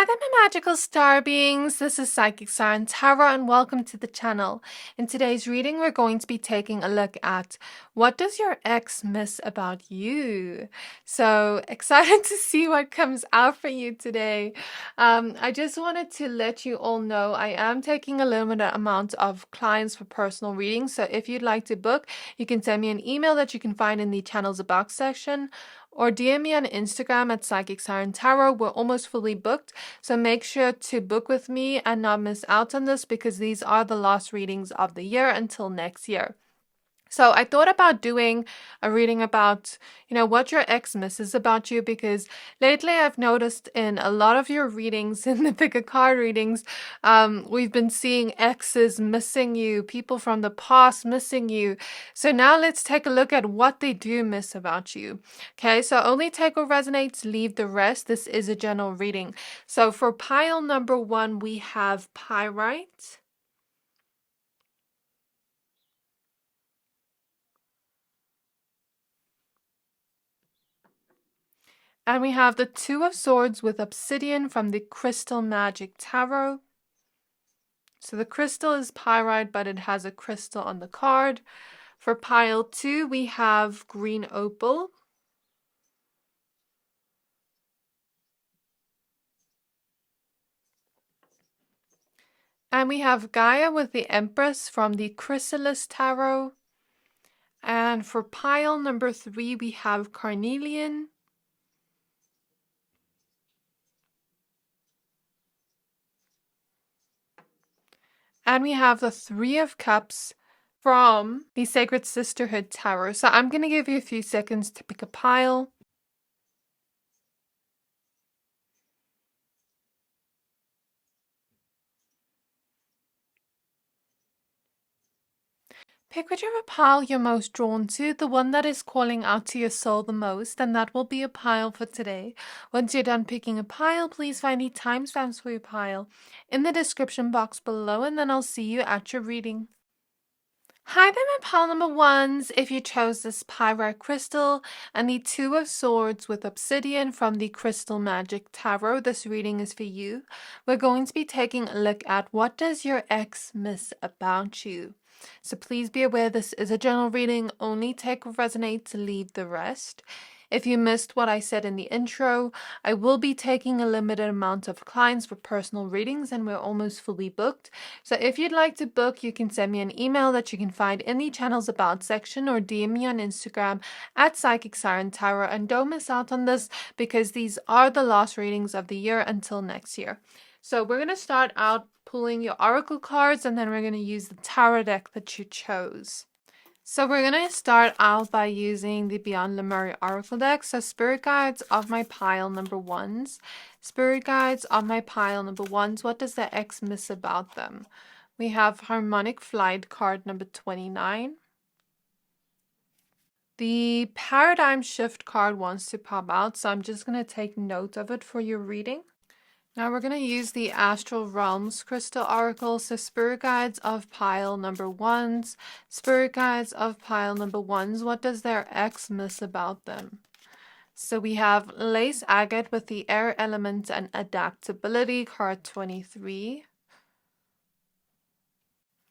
Hi there, my magical star beings. This is Psychic Siren Tarot, and welcome to the channel. In today's reading, we're going to be taking a look at what does your ex miss about you? So excited to see what comes out for you today. I just wanted to let you all know I am taking a limited amount of clients for personal readings. So if you'd like to book, you can send me an email that you can find in the channel's about section, or DM me on Instagram at Psychic Siren Tarot. We're almost fully booked, so make sure to book with me and not miss out on this because these are the last readings of the year until next year. So I thought about doing a reading about, what your ex misses about you, because lately I've noticed in a lot of your readings, in the pick a card readings, we've been seeing exes missing you, people from the past missing you. So now let's take a look at what they do miss about you. Okay, so only take what resonates, leave the rest. This is a general reading. So for pile number 1, we have Pyrite. And we have the Two of Swords with Obsidian from the Crystal Magic Tarot. So the crystal is pyrite, but it has a crystal on the card. For pile 2, we have Green Opal. And we have Gaia with the Empress from the Chrysalis Tarot. And for pile number 3, we have Carnelian. And we have the Three of Cups from the Sacred Sisterhood Tarot. So I'm going to give you a few seconds to pick a pile. Pick whichever pile you're most drawn to, the one that is calling out to your soul the most, and that will be a pile for today. Once you're done picking a pile, please find the timestamps for your pile in the description box below, and then I'll see you at your reading. Hi there, my pile number 1s. If you chose this pyrite crystal and the Two of Swords with Obsidian from the Crystal Magic Tarot, this reading is for you. We're going to be taking a look at what does your ex miss about you. So please be aware this is a general reading. Only take what resonates, leave the rest. If you missed what I said in the intro, I will be taking a limited amount of clients for personal readings, and we're almost fully booked. So if you'd like to book, you can send me an email that you can find in the channel's about section, or DM me on Instagram at Psychic Siren Tarot. And don't miss out on this because these are the last readings of the year until next year. So we're going to start out pulling your oracle cards, and then we're going to use the tarot deck that you chose. So we're going to start out by using the Beyond Lemuria Oracle deck. So Spirit Guides of my pile number 1s. Spirit Guides of my pile number 1s. What does the ex miss about them? We have Harmonic Flight card number 29. The Paradigm Shift card wants to pop out, so I'm just going to take note of it for your reading. Now we're going to use the Astral Realms Crystal Oracle. So Spirit Guides of pile number 1s. Spirit Guides of pile number 1s. What does their ex miss about them? So we have Lace Agate with the Air Element and Adaptability, card 23.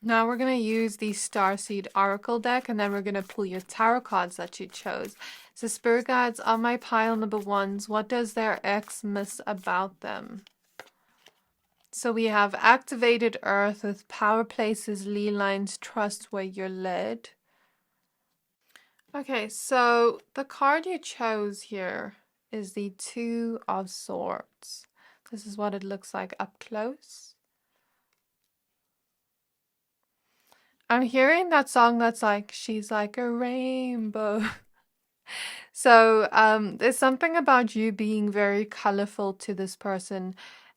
Now we're going to use the Starseed Oracle deck, and then we're going to pull your tarot cards that you chose. So Spirit Guides of my pile number 1s. What does their ex miss about them? So we have Activated Earth with Power Places, Lee Lines, Trust Where You're Led. Okay, so the card you chose here is the Two of Swords. This is what it looks like up close. I'm hearing that song that's like, she's like a rainbow. So there's something about you being very colorful to this person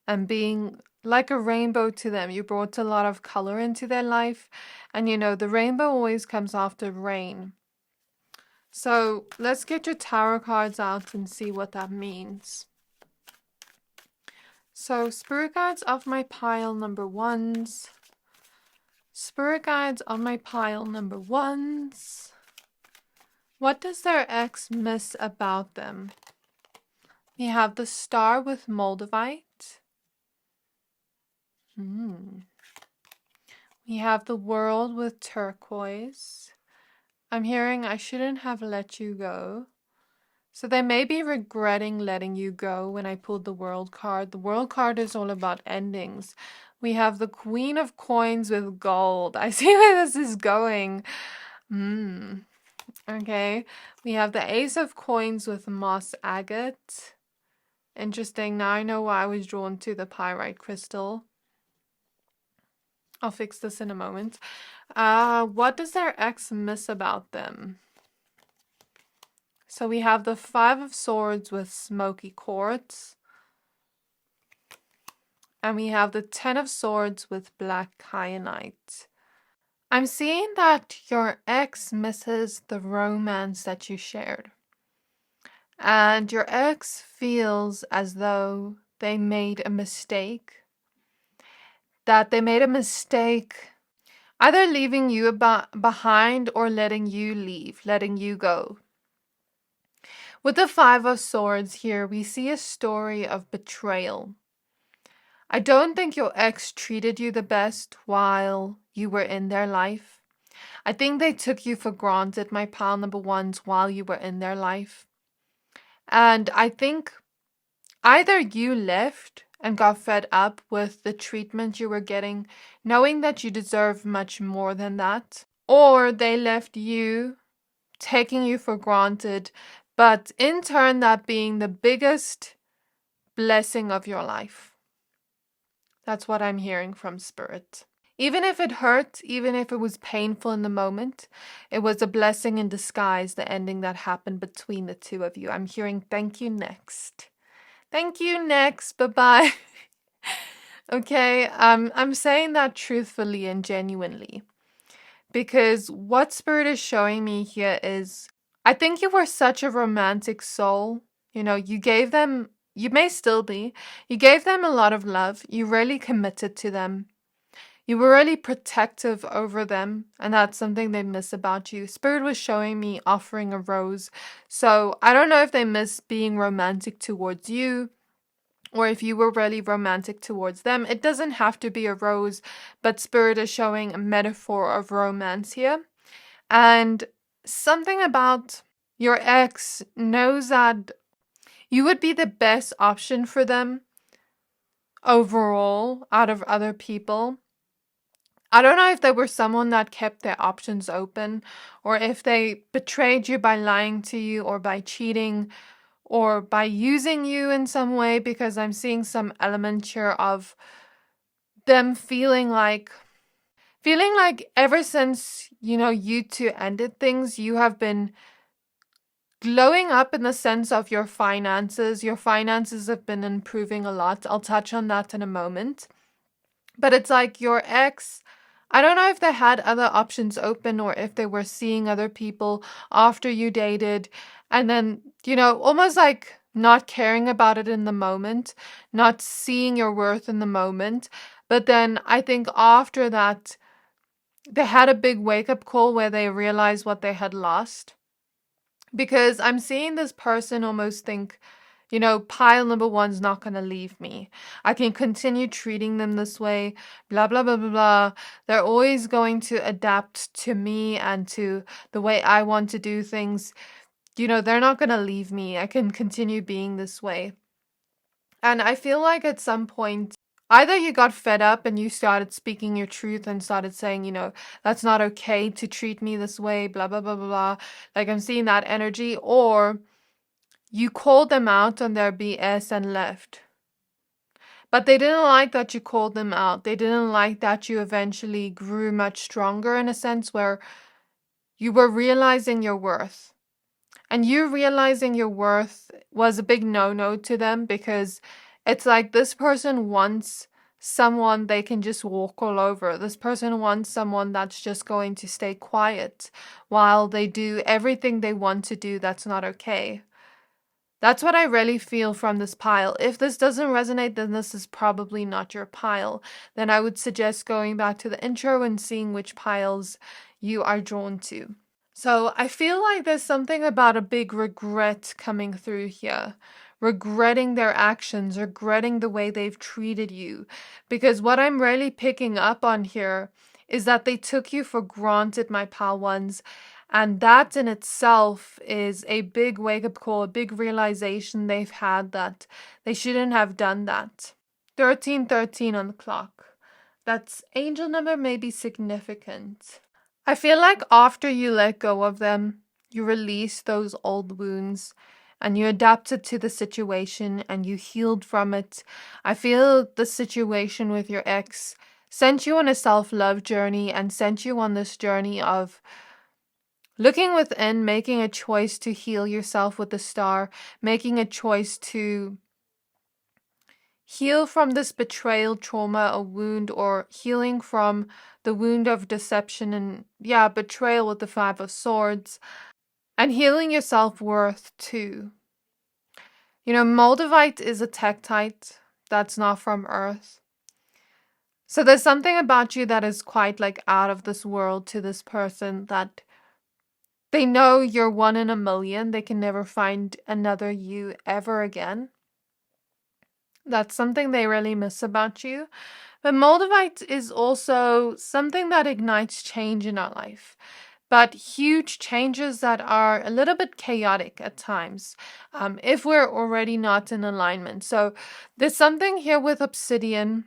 and being like a rainbow to them. You brought a lot of color into their life, and the rainbow always comes after rain. So let's get your tarot cards out and see what that means. So Spirit Guides of my pile number 1s. Spirit Guides of my pile number 1s. What does their ex miss about them? We have the Star with Moldavite. We have the world with turquoise. I'm hearing I shouldn't have let you go. So they may be regretting letting you go when I pulled the world card. The world card is all about endings. We have the Queen of Coins with gold. I see where this is going. Okay. We have the Ace of Coins with moss agate. Interesting. Now I know why I was drawn to the pyrite crystal. I'll fix this in a moment. What does their ex miss about them? So we have the Five of Swords with smoky quartz. And we have the Ten of Swords with black kyanite. I'm seeing that your ex misses the romance that you shared. And your ex feels as though they made a mistake. That they made a mistake either leaving you behind or letting you leave, letting you go. With the Five of Swords here, we see a story of betrayal. I don't think your ex treated you the best while you were in their life. I think they took you for granted, my pile number ones, while you were in their life. And I think either you left and got fed up with the treatment you were getting, knowing that you deserve much more than that, or they left you, taking you for granted, but in turn that being the biggest blessing of your life. That's what I'm hearing from Spirit. Even if it hurt, even if it was painful in the moment, it was a blessing in disguise, the ending that happened between the two of you. I'm hearing thank you next. Thank you next. Bye-bye. Okay, I'm saying that truthfully and genuinely. Because what Spirit is showing me here is, I think you were such a romantic soul. You know, you gave them, you may still be, you gave them a lot of love. You really committed to them. You were really protective over them, and that's something they miss about you. Spirit was showing me offering a rose. So I don't know if they miss being romantic towards you, or if you were really romantic towards them. It doesn't have to be a rose, but Spirit is showing a metaphor of romance here. And something about your ex knows that you would be the best option for them overall out of other people. I don't know if they were someone that kept their options open, or if they betrayed you by lying to you or by cheating or by using you in some way, because I'm seeing some element here of them feeling like ever since, you two ended things, you have been glowing up in the sense of your finances. Your finances have been improving a lot. I'll touch on that in a moment. But it's like your ex, I don't know if they had other options open or if they were seeing other people after you dated, and then, almost like not caring about it in the moment, not seeing your worth in the moment. But then I think after that, they had a big wake-up call where they realized what they had lost. Because I'm seeing this person almost think, pile number one's not going to leave me. I can continue treating them this way, blah, blah, blah, blah, blah. They're always going to adapt to me and to the way I want to do things. They're not going to leave me. I can continue being this way. And I feel like at some point, either you got fed up and you started speaking your truth and started saying, that's not okay to treat me this way, blah, blah, blah, blah, blah. Like I'm seeing that energy. Or you called them out on their BS and left. But they didn't like that you called them out. They didn't like that you eventually grew much stronger in a sense where you were realizing your worth. And you realizing your worth was a big no-no to them, because it's like this person wants someone they can just walk all over. This person wants someone that's just going to stay quiet while they do everything they want to do that's not okay. That's what I really feel from this pile. If this doesn't resonate, then this is probably not your pile. Then I would suggest going back to the intro and seeing which piles you are drawn to. So I feel like there's something about a big regret coming through here. regretting their actions, regretting the way they've treated you. Because what I'm really picking up on here is that they took you for granted, my pal ones. And that in itself is a big wake-up call, a big realization they've had that they shouldn't have done that. 1313 on the clock. That's angel number may be significant. I feel like after you let go of them, you release those old wounds and you adapted to the situation and you healed from it. I feel the situation with your ex sent you on a self-love journey and sent you on this journey of looking within, making a choice to heal yourself with the star, making a choice to heal from this betrayal trauma, a wound, or healing from the wound of deception and, betrayal with the Five of Swords, and healing your self-worth too. You know, Moldavite is a tektite that's not from Earth. So there's something about you that is quite like out of this world to this person, that they know you're one in a million. They can never find another you ever again. That's something they really miss about you. But Moldavite is also something that ignites change in our life, but huge changes that are a little bit chaotic at times, if we're already not in alignment. So there's something here with obsidian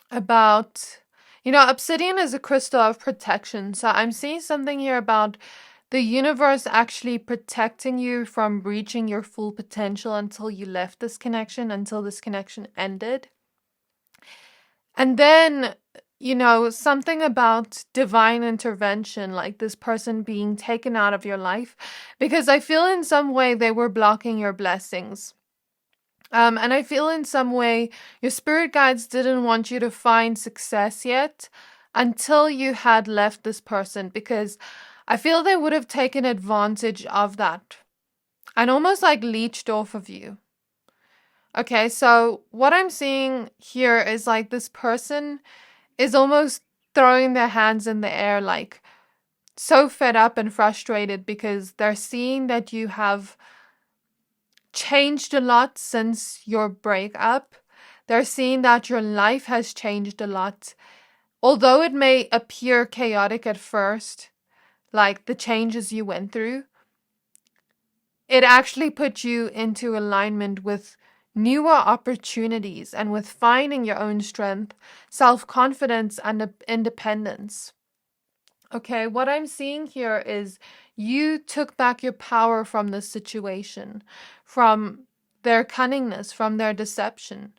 about, obsidian is a crystal of protection. So I'm seeing something here about the universe actually protecting you from reaching your full potential until you left this connection, until this connection ended. And then, something about divine intervention, like this person being taken out of your life, because I feel in some way they were blocking your blessings. And I feel in some way your spirit guides didn't want you to find success yet until you had left this person, because I feel they would have taken advantage of that and almost like leeched off of you. Okay, so what I'm seeing here is like this person is almost throwing their hands in the air, like so fed up and frustrated because they're seeing that you have changed a lot since your breakup. They're seeing that your life has changed a lot. Although it may appear chaotic at first, like the changes you went through, it actually put you into alignment with newer opportunities and with finding your own strength, self-confidence, and independence. Okay, what I'm seeing here is you took back your power from this situation, from their cunningness, from their deception.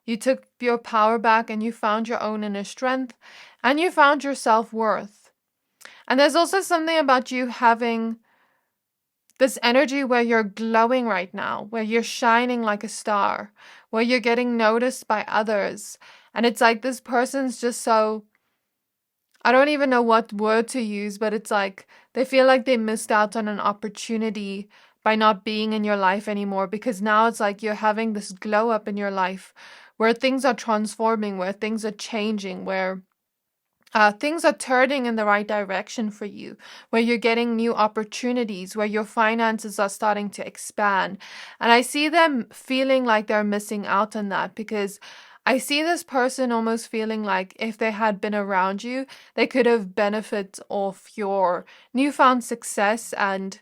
You took your power back and you found your own inner strength and you found your self-worth. And there's also something about you having this energy where you're glowing right now, where you're shining like a star, where you're getting noticed by others. And it's like this person's just so, I don't even know what word to use, but it's like they feel like they missed out on an opportunity by not being in your life anymore, because now it's like you're having this glow up in your life where things are transforming, where things are changing, where things are turning in the right direction for you, where you're getting new opportunities, where your finances are starting to expand. And I see them feeling like they're missing out on that, because I see this person almost feeling like if they had been around you, they could have benefited off your newfound success and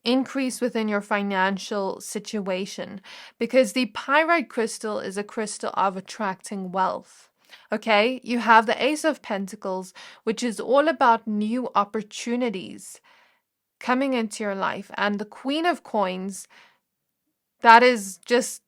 increase within your financial situation, because the pyrite crystal is a crystal of attracting wealth. Okay, you have the Ace of Pentacles, which is all about new opportunities coming into your life, and the Queen of Coins, that is just,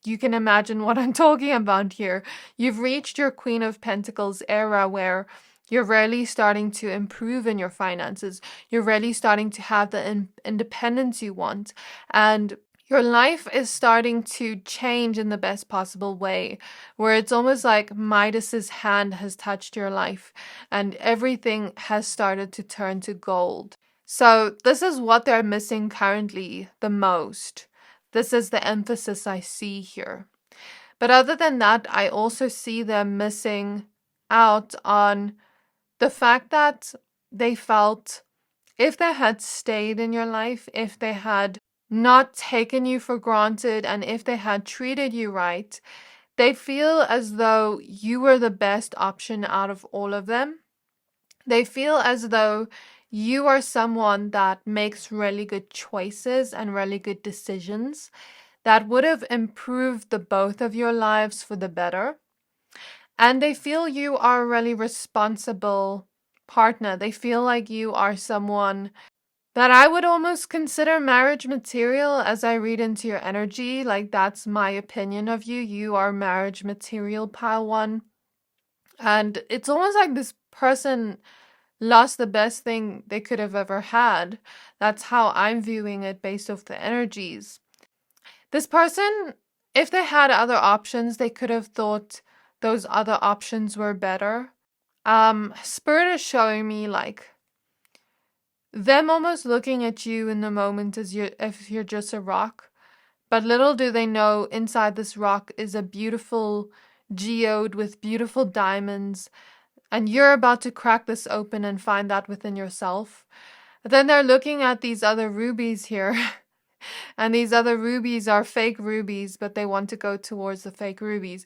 you can imagine what I'm talking about here. You've reached your Queen of Pentacles era where you're really starting to improve in your finances. You're really starting to have the independence you want. And your life is starting to change in the best possible way, where it's almost like Midas's hand has touched your life and everything has started to turn to gold. So this is what they're missing currently the most. This is the emphasis I see here. But other than that, I also see them missing out on the fact that they felt if they had stayed in your life, if they had not taken you for granted, and if they had treated you right, they feel as though you were the best option out of all of them. They feel as though you are someone that makes really good choices and really good decisions that would have improved the both of your lives for the better. And they feel you are a really responsible partner. They feel like you are someone that I would almost consider marriage material as I read into your energy. Like, that's my opinion of you. You are marriage material, pile one. And it's almost like this person lost the best thing they could have ever had. That's how I'm viewing it based off the energies. This person, if they had other options, they could have thought those other options were better. Spirit is showing me like them almost looking at you in the moment as if you're just a rock. But little do they know, inside this rock is a beautiful geode with beautiful diamonds, and you're about to crack this open and find that within yourself. But then they're looking at these other rubies here, and these other rubies are fake rubies, but they want to go towards the fake rubies.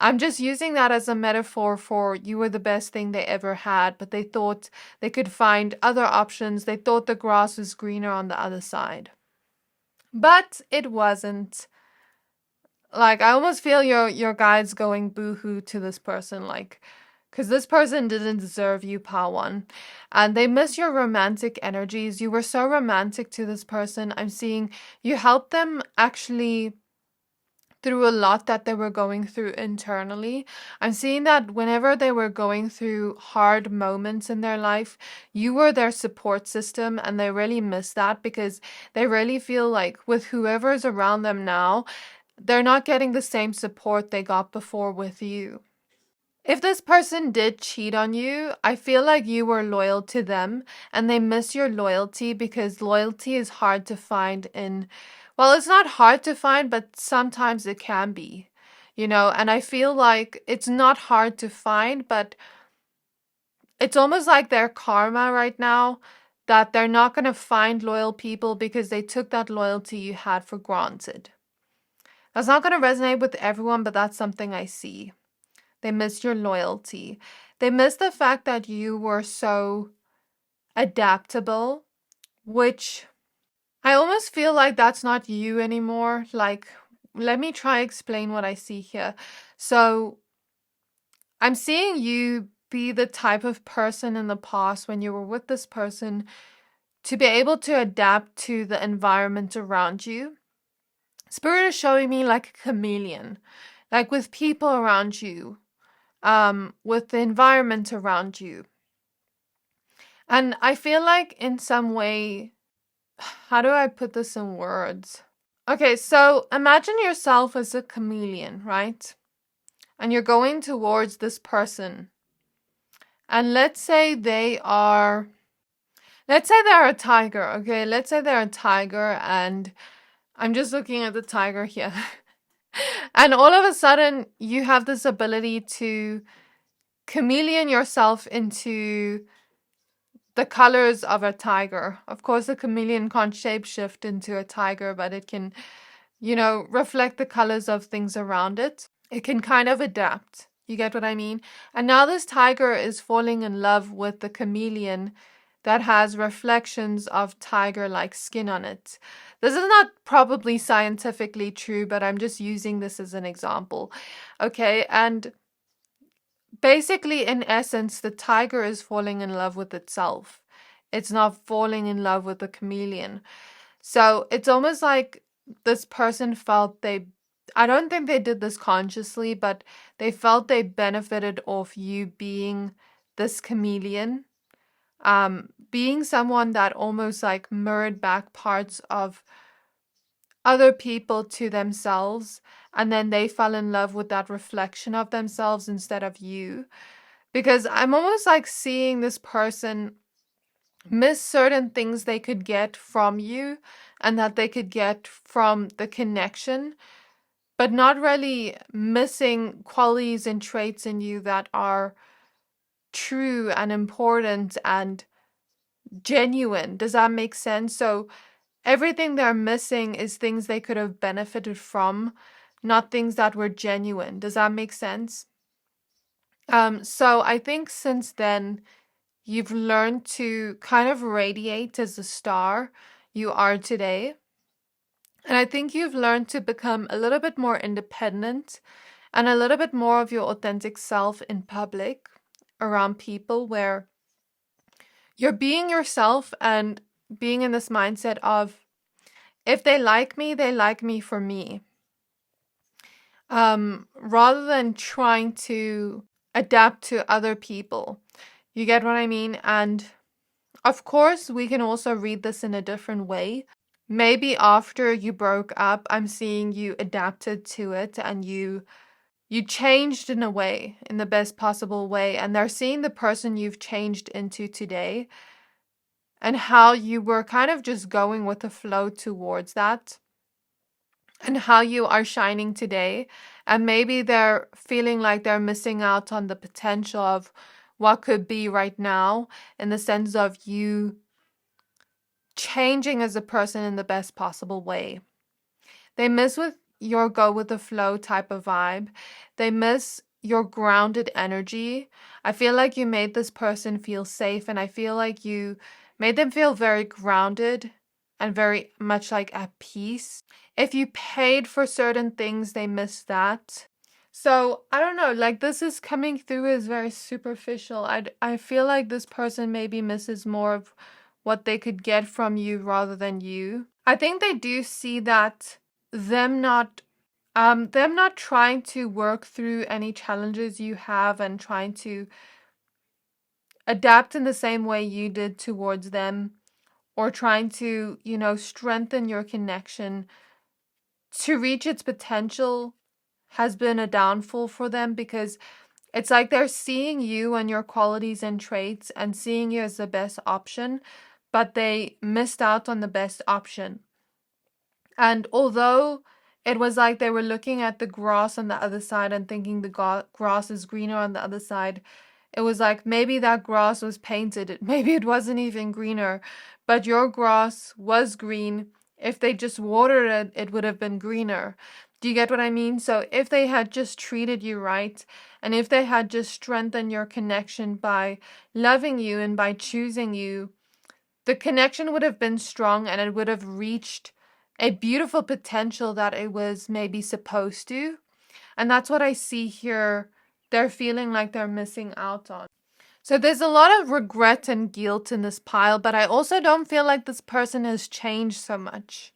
I'm just using that as a metaphor for you were the best thing they ever had, but they thought they could find other options. They thought the grass was greener on the other side. But it wasn't. Like, I almost feel your guides going boo-hoo to this person, like, because this person didn't deserve you, Pawan. And they miss your romantic energies. You were so romantic to this person. I'm seeing you helped them actually through a lot that they were going through internally. I'm seeing that whenever they were going through hard moments in their life, you were their support system, and they really miss that because they really feel like with whoever's around them now, they're not getting the same support they got before with you. If this person did cheat on you, I feel like you were loyal to them and they miss your loyalty because loyalty is hard to find in, well, it's not hard to find, but sometimes it can be, and I feel like it's not hard to find, but it's almost like their karma right now that they're not going to find loyal people because they took that loyalty you had for granted. That's not going to resonate with everyone, but that's something I see. They miss your loyalty. They miss the fact that you were so adaptable, which I almost feel like that's not you anymore. Like, let me try explain what I see here. So I'm seeing you be the type of person in the past when you were with this person to be able to adapt to the environment around you. Spirit is showing me like a chameleon, like with people around you, with the environment around you. And I feel like in some way, how do I put this in words? Okay, so imagine yourself as a chameleon, right? And you're going towards this person. And let's say they're a tiger, okay? Let's say they're a tiger, and I'm just looking at the tiger here. And all of a sudden, you have this ability to chameleon yourself into the colors of a tiger. Of course, a chameleon can't shapeshift into a tiger, but it can, reflect the colors of things around it. It can kind of adapt. You get what I mean? And now this tiger is falling in love with the chameleon that has reflections of tiger-like skin on it. This is not probably scientifically true, but I'm just using this as an example. Okay, and basically, in essence, the tiger is falling in love with itself. It's not falling in love with the chameleon. So it's almost like this person felt I don't think they did this consciously, but they felt they benefited off you being this chameleon. Being someone that almost like mirrored back parts of other people to themselves, and then they fell in love with that reflection of themselves instead of you. Because I'm almost like seeing this person miss certain things they could get from you and that they could get from the connection, but not really missing qualities and traits in you that are true and important and genuine. Does that make sense? So everything they're missing is things they could have benefited from, not things that were genuine. Does that make sense? So I think since then, you've learned to kind of radiate as the star you are today. And I think you've learned to become a little bit more independent and a little bit more of your authentic self in public around people, where you're being yourself and being in this mindset of, if they like me, they like me for me. Rather than trying to adapt to other people. You get what I mean? And of course, we can also read this in a different way. Maybe after you broke up, I'm seeing you adapted to it and you changed in a way, in the best possible way, and they're seeing the person you've changed into today and how you were kind of just going with the flow towards that and how you are shining today. And maybe they're feeling like they're missing out on the potential of what could be right now, in the sense of you changing as a person in the best possible way. They miss with your go with the flow type of vibe. They miss your grounded energy. I feel like you made this person feel safe, and I feel like you made them feel very grounded and very much like at peace. If you paid for certain things, they miss that. So I don't know, like this is coming through as very superficial. I feel like this person maybe misses more of what they could get from you rather than you. I think they do see that them not trying to work through any challenges you have and trying to adapt in the same way you did towards them, or trying to, strengthen your connection to reach its potential, has been a downfall for them, because it's like they're seeing you and your qualities and traits and seeing you as the best option, but they missed out on the best option. And although it was like they were looking at the grass on the other side and thinking the grass is greener on the other side, it was like maybe that grass was painted. Maybe it wasn't even greener, but your grass was green. If they just watered it, it would have been greener. Do you get what I mean? So if they had just treated you right, and if they had just strengthened your connection by loving you and by choosing you, the connection would have been strong and it would have reached a beautiful potential that it was maybe supposed to. And that's what I see here. They're feeling like they're missing out on. So there's a lot of regret and guilt in this pile, but I also don't feel like this person has changed so much.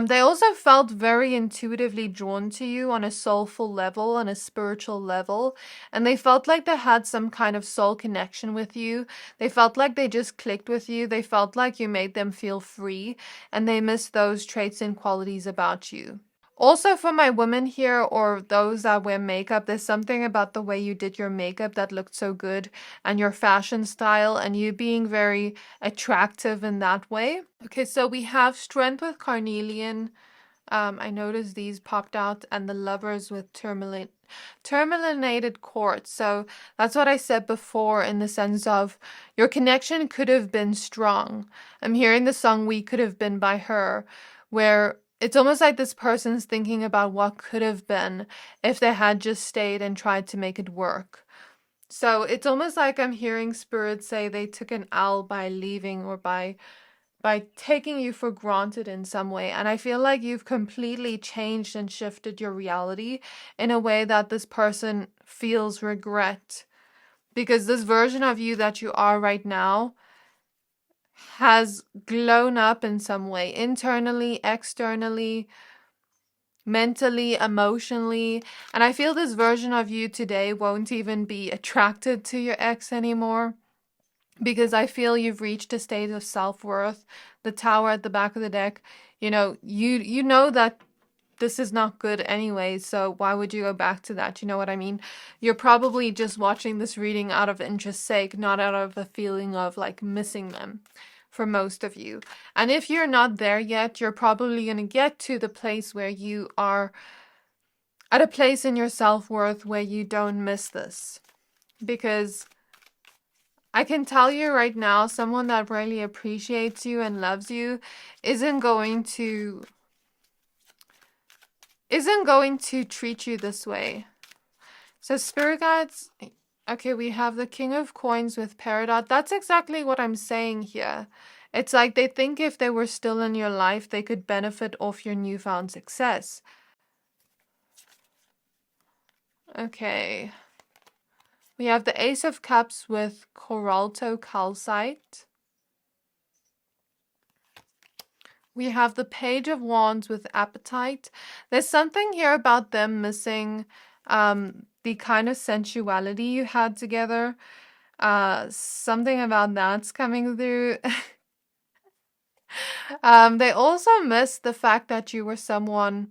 They also felt very intuitively drawn to you on a soulful level, on a spiritual level, and they felt like they had some kind of soul connection with you. They felt like they just clicked with you. They felt like you made them feel free, and they missed those traits and qualities about you. Also, for my women here, or those that wear makeup, there's something about the way you did your makeup that looked so good, and your fashion style, and you being very attractive in that way. Okay, so we have strength with Carnelian. I noticed these popped out, and the lovers with terminated quartz. So that's what I said before, in the sense of your connection could have been strong. I'm hearing the song We Could Have Been by Her, where it's almost like this person's thinking about what could have been if they had just stayed and tried to make it work. So it's almost like I'm hearing spirit say they took an L by leaving, or by taking you for granted in some way. And I feel like you've completely changed and shifted your reality in a way that this person feels regret. Because this version of you that you are right now has blown up in some way, internally, externally, mentally, emotionally. And I feel this version of you today won't even be attracted to your ex anymore, because I feel you've reached a state of self-worth. The tower at the back of the deck, you know that this is not good anyway, so why would you go back to that? You know what I mean? You're probably just watching this reading out of interest's sake, not out of a feeling of like missing them, for most of you. And if you're not there yet, you're probably going to get to the place where you are at a place in your self-worth where you don't miss this. Because I can tell you right now, someone that really appreciates you and loves you isn't going to treat you this way. So spirit guides, okay, we have the King of Coins with Peridot. That's exactly what I'm saying here. It's like they think if they were still in your life, they could benefit off your newfound success. Okay. We have the Ace of Cups with Coralto Calcite. We have the Page of Wands with Appetite. There's something here about them missing the kind of sensuality you had together. Something about that's coming through. They also missed the fact that you were someone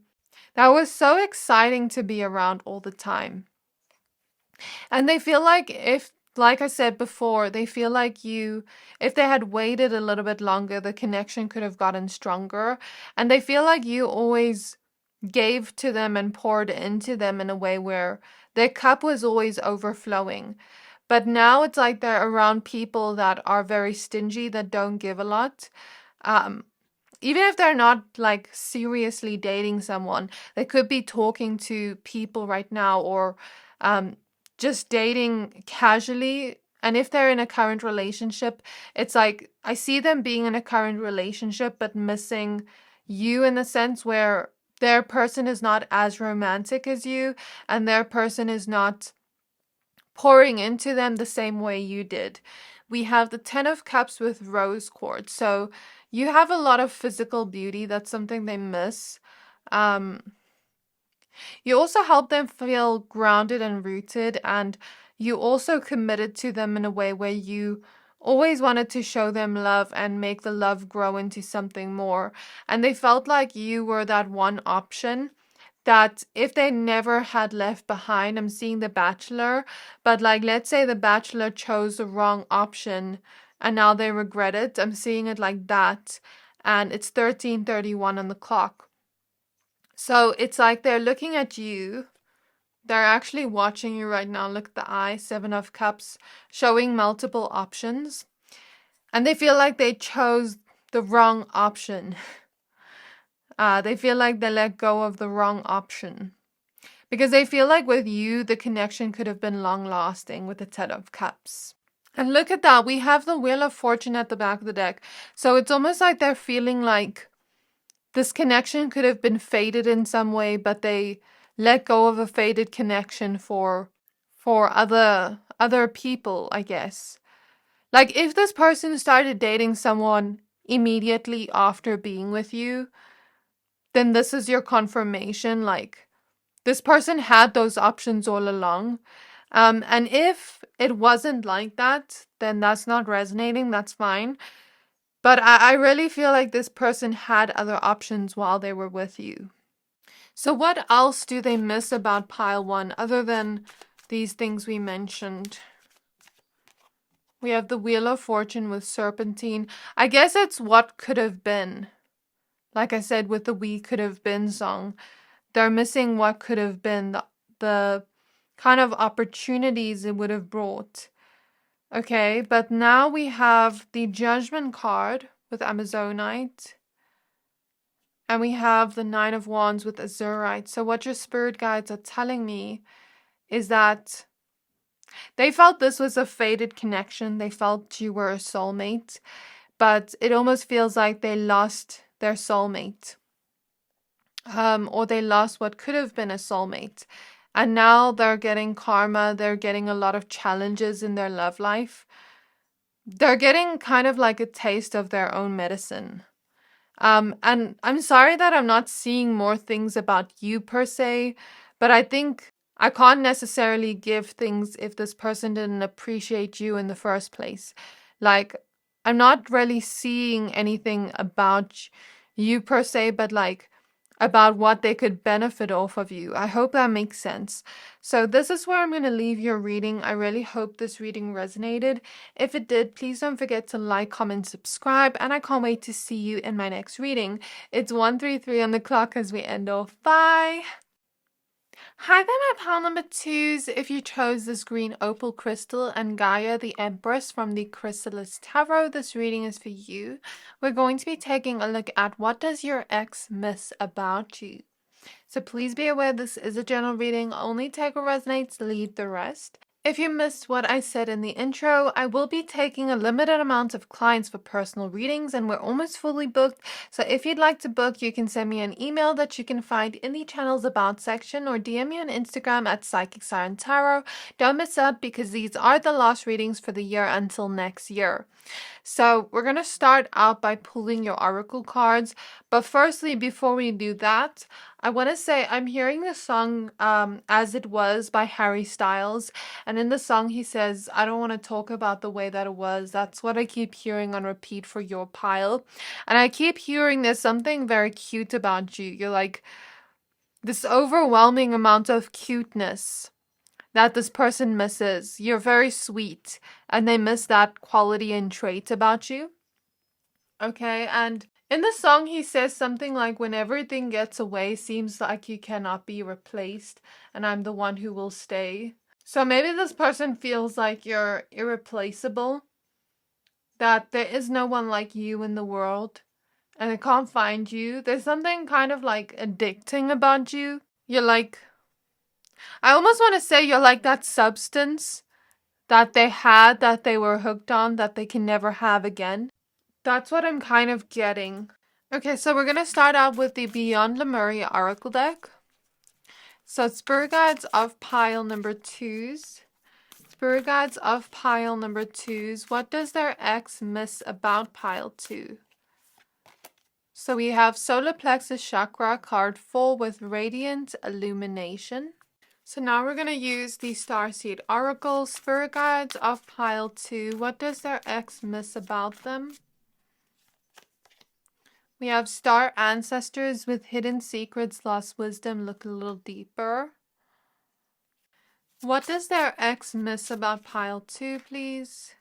that was so exciting to be around all the time. And they feel like like I said before, they feel like if they had waited a little bit longer, the connection could have gotten stronger. And they feel like you always gave to them and poured into them in a way where their cup was always overflowing. But now it's like they're around people that are very stingy, that don't give a lot. Even if they're not like seriously dating someone, they could be talking to people right now, or just dating casually. And if they're in a current relationship, it's like I see them being in a current relationship but missing you, in the sense where their person is not as romantic as you, and their person is not pouring into them the same way you did. We have the 10 of Cups with Rose Quartz. So you have a lot of physical beauty. That's something they miss. You also help them feel grounded and rooted, and you also committed to them in a way where you always wanted to show them love and make the love grow into something more. And they felt like you were that one option that if they never had left behind, I'm seeing The Bachelor, but like let's say The Bachelor chose the wrong option and now they regret it. I'm seeing it like that. And it's 13:31 on the clock. So it's like they're looking at you. They're actually watching you right now. Look at the eye, 7 of Cups, showing multiple options. And they feel like they chose the wrong option. They feel like they let go of the wrong option. Because they feel like with you, the connection could have been long lasting with the 10 of Cups. And look at that. We have the Wheel of Fortune at the back of the deck. So it's almost like they're feeling like this connection could have been faded in some way, but they let go of a faded connection for other people, I guess. Like if this person started dating someone immediately after being with you, then this is your confirmation. Like this person had those options all along. And if it wasn't like that, then that's not resonating. That's fine. But I really feel like this person had other options while they were with you. So what else do they miss about pile 1 other than these things we mentioned? We have the Wheel of Fortune with Serpentine. I guess it's what could have been. Like I said with the We Could Have Been song, they're missing what could have been, the kind of opportunities it would have brought. Okay, but now we have the Judgment card with Amazonite. And we have the 9 of Wands with Azurite. So what your spirit guides are telling me is that they felt this was a fated connection. They felt you were a soulmate. But it almost feels like they lost their soulmate. Or they lost what could have been a soulmate. And now they're getting karma. They're getting a lot of challenges in their love life. They're getting kind of like a taste of their own medicine. And I'm sorry that I'm not seeing more things about you per se, but I think I can't necessarily give things if this person didn't appreciate you in the first place. Like, I'm not really seeing anything about you per se, but like about what they could benefit off of you. I hope that makes sense. So this is where I'm going to leave your reading. I really hope this reading resonated. If it did, please don't forget to like, comment, subscribe, and I can't wait to see you in my next reading. It's 1:33 on the clock as we end off. Bye! Hi there, my pile number twos. If you chose this green opal crystal and Gaia, the Empress from the Chrysalis Tarot, this reading is for you. We're going to be taking a look at what does your ex miss about you. So please be aware this is a general reading. Only take what resonates, leave the rest. If you missed what I said in the intro, I will be taking a limited amount of clients for personal readings and we're almost fully booked. So if you'd like to book, you can send me an email that you can find in the channel's about section or DM me on Instagram at Psychic Siren Tarot. Don't miss out because these are the last readings for the year until next year. So we're going to start out by pulling your oracle cards. But firstly, before we do that, I want to say I'm hearing the song As It Was by Harry Styles. And in the song, he says, I don't want to talk about the way that it was. That's what I keep hearing on repeat for your pile. And I keep hearing there's something very cute about you. You're like this overwhelming amount of cuteness that this person misses. You're very sweet and they miss that quality and trait about you. Okay, and in the song he says something like, when everything gets away, seems like you cannot be replaced and I'm the one who will stay. So maybe this person feels like you're irreplaceable, that there is no one like you in the world and they can't find you. There's something kind of like addicting about you. You're like, I almost want to say you're like that substance that they had, that they were hooked on, that they can never have again. That's what I'm kind of getting. Okay, so we're going to start out with the Beyond Lemuria Oracle deck. So Spirit Guides of pile number twos. Spirit Guides of pile number twos. What does their ex miss about pile two? So we have Solar Plexus Chakra, card 4 with Radiant Illumination. So now we're going to use the Starseed Oracle. Spirit Guides of pile 2. What does their ex miss about them? We have Star Ancestors with Hidden Secrets, Lost Wisdom. Look a little deeper. What does their ex miss about pile 2, please?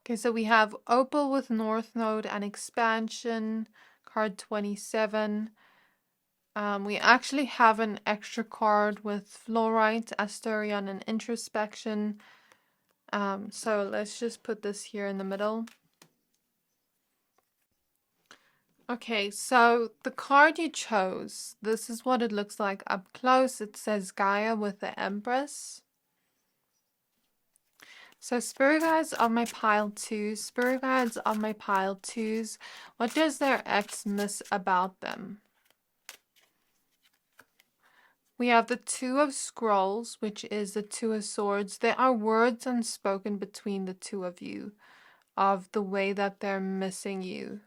Okay, so we have Opal with North Node and Expansion, card 27. We actually have an extra card with Fluorite, Asterion, and Introspection. So let's just put this here in the middle. Okay, so the card you chose, this is what it looks like up close. It says Gaia with the Empress. So Spirit Guides on my pile 2, Spirit Guides on my pile 2s. What does their ex miss about them? We have the Two of Scrolls, which is the Two of Swords. There are words unspoken between the two of you of the way that they're missing you.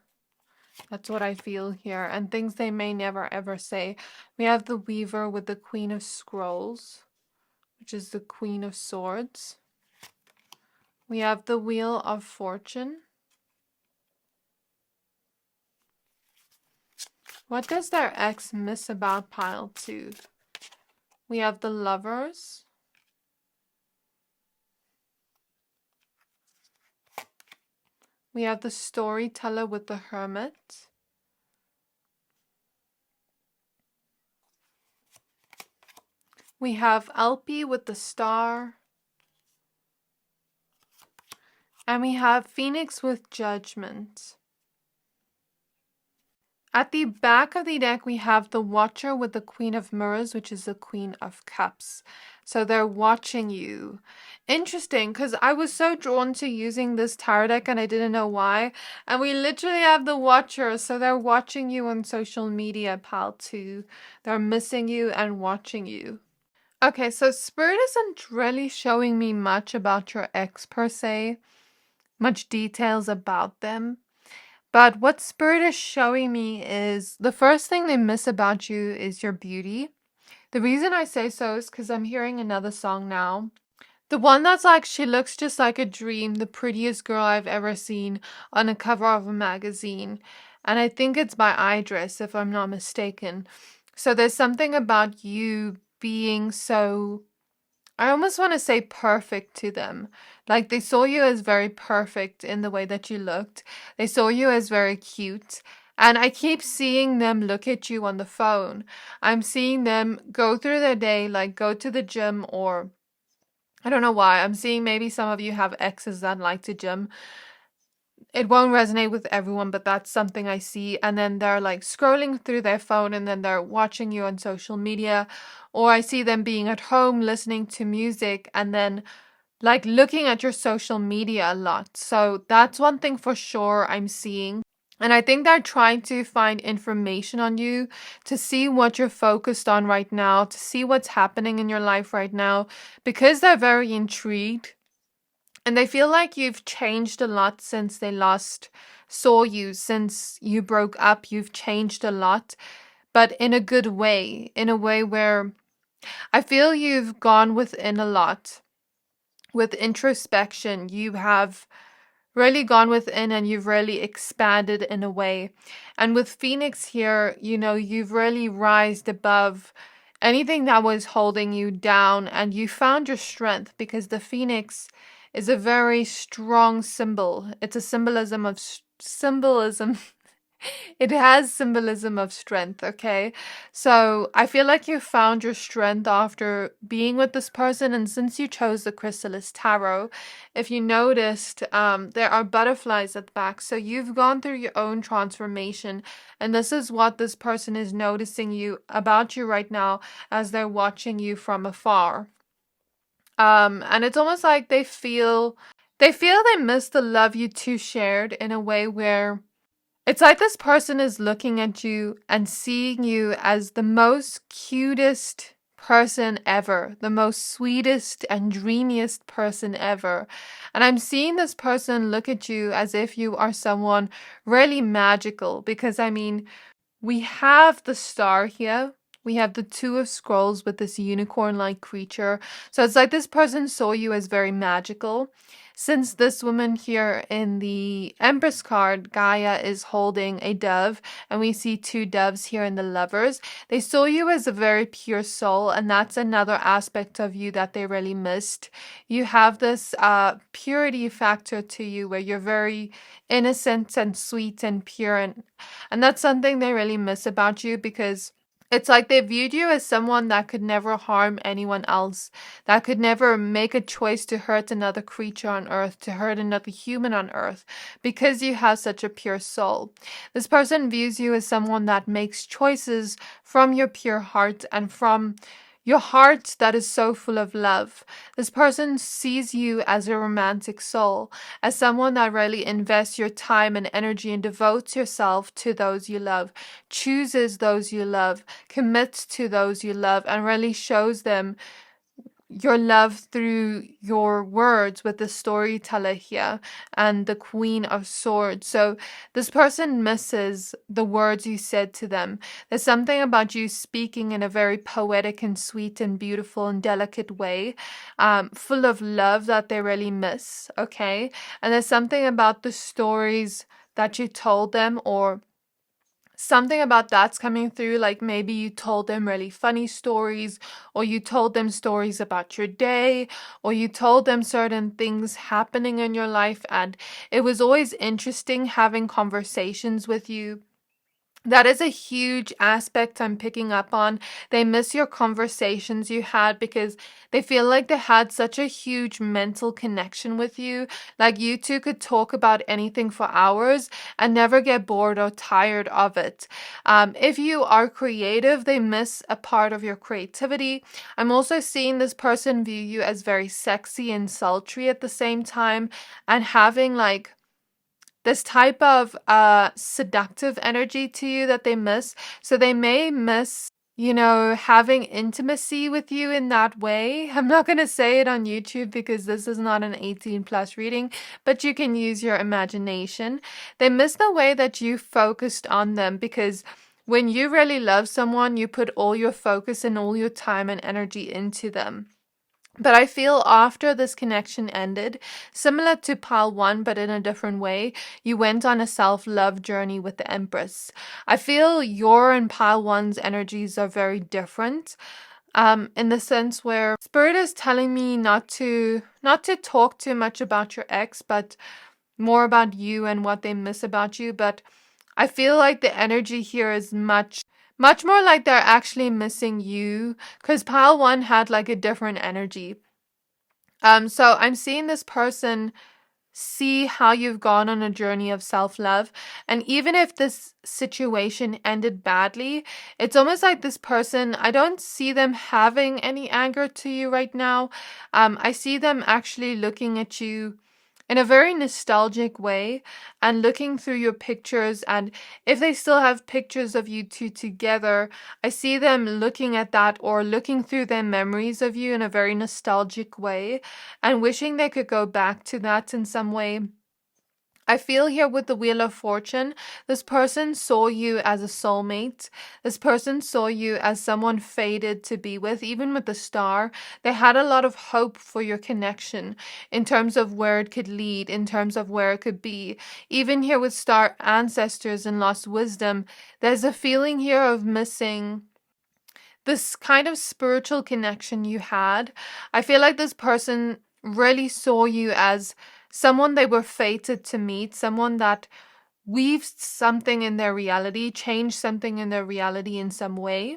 That's what I feel here. And things they may never ever say. We have the Weaver with the Queen of Scrolls, which is the Queen of Swords. We have the Wheel of Fortune. What does their ex miss about pile 2? We have the Lovers. We have the Storyteller with the Hermit. We have LP with the Star. And we have Phoenix with Judgment. At the back of the deck, we have the Watcher with the Queen of Mirrors, which is the Queen of Cups. So they're watching you. Interesting, because I was so drawn to using this tarot deck and I didn't know why. And we literally have the Watcher, so they're watching you on social media, pal, too. They're missing you and watching you. Okay, so Spirit isn't really showing me much about your ex per se. Much details about them. But what Spirit is showing me is the first thing they miss about you is your beauty. The reason I say so is because I'm hearing another song now. The one that's like, she looks just like a dream, the prettiest girl I've ever seen on a cover of a magazine. And I think it's by Idris, if I'm not mistaken. So there's something about you being so, I almost want to say perfect to them. Like they saw you as very perfect in the way that you looked. They saw you as very cute. And I keep seeing them look at you on the phone. I'm seeing them go through their day, like go to the gym, or I don't know why. I'm seeing maybe some of you have exes that like to gym. It won't resonate with everyone, but that's something I see. And then they're like scrolling through their phone and then they're watching you on social media. Or I see them being at home listening to music and then like looking at your social media a lot. So that's one thing for sure I'm seeing. And I think they're trying to find information on you to see what you're focused on right now, to see what's happening in your life right now, because they're very intrigued. And they feel like you've changed a lot since they last saw you, since you broke up. You've changed a lot, but in a good way, in a way where I feel you've gone within a lot. With introspection, you have really gone within and you've really expanded in a way. And with Phoenix here, you've really rised above anything that was holding you down and you found your strength, because the Phoenix is a very strong symbol. It's a symbolism. It has symbolism of strength, okay? So I feel like you found your strength after being with this person. And since you chose the Chrysalis Tarot, if you noticed, there are butterflies at the back. So you've gone through your own transformation. And this is what this person is noticing about you right now as they're watching you from afar. And it's almost like they feel they miss the love you two shared, in a way where it's like this person is looking at you and seeing you as the most cutest person ever, the most sweetest and dreamiest person ever. And I'm seeing this person look at you as if you are someone really magical, because I mean, we have the star here. We have the Two of Scrolls with this unicorn-like creature. So it's like this person saw you as very magical. Since this woman here in the Empress card, Gaia, is holding a dove, and we see two doves here in the Lovers, they saw you as a very pure soul, and that's another aspect of you that they really missed. You have this purity factor to you where you're very innocent and sweet and pure, and that's something they really miss about you, because it's like they viewed you as someone that could never harm anyone else, that could never make a choice to hurt another creature on earth, to hurt another human on earth, because you have such a pure soul. This person views you as someone that makes choices from your pure heart and from your heart that is so full of love. This person sees you as a romantic soul, as someone that really invests your time and energy and devotes yourself to those you love, chooses those you love, commits to those you love, and really shows them your love through your words, with the storyteller here and the Queen of Swords. So this person misses the words you said to them. There's something about you speaking in a very poetic and sweet and beautiful and delicate way, full of love, that they really miss, okay? And there's something about the stories that you told them, or something about that's coming through, like maybe you told them really funny stories, or you told them stories about your day, or you told them certain things happening in your life, and it was always interesting having conversations with you. That is a huge aspect I'm picking up on. They miss your conversations you had, because they feel like they had such a huge mental connection with you. Like you two could talk about anything for hours and never get bored or tired of it. If you are creative, they miss a part of your creativity. I'm also seeing this person view you as very sexy and sultry at the same time, and having like this type of seductive energy to you that they miss. So they may miss, having intimacy with you in that way. I'm not going to say it on YouTube because this is not an 18 plus reading, but you can use your imagination. They miss the way that you focused on them, because when you really love someone, you put all your focus and all your time and energy into them. But I feel after this connection ended, similar to Pile 1 but in a different way, you went on a self-love journey with the Empress. I feel your and Pile 1's energies are very different. In the sense where Spirit is telling me not to talk too much about your ex, but more about you and what they miss about you. But I feel like the energy here is much more like they're actually missing you, because pile 1 had like a different energy. So I'm seeing this person see how you've gone on a journey of self-love, and even if this situation ended badly, it's almost like this person, I don't see them having any anger to you right now. I see them actually looking at you in a very nostalgic way and looking through your pictures, and if they still have pictures of you two together, I see them looking at that or looking through their memories of you in a very nostalgic way and wishing they could go back to that in some way. I feel here with the Wheel of Fortune, this person saw you as a soulmate. This person saw you as someone fated to be with. Even with the star, they had a lot of hope for your connection in terms of where it could lead, in terms of where it could be. Even here with star ancestors and lost wisdom, there's a feeling here of missing this kind of spiritual connection you had. I feel like this person really saw you as someone they were fated to meet, someone that weaved something in their reality, changed something in their reality in some way.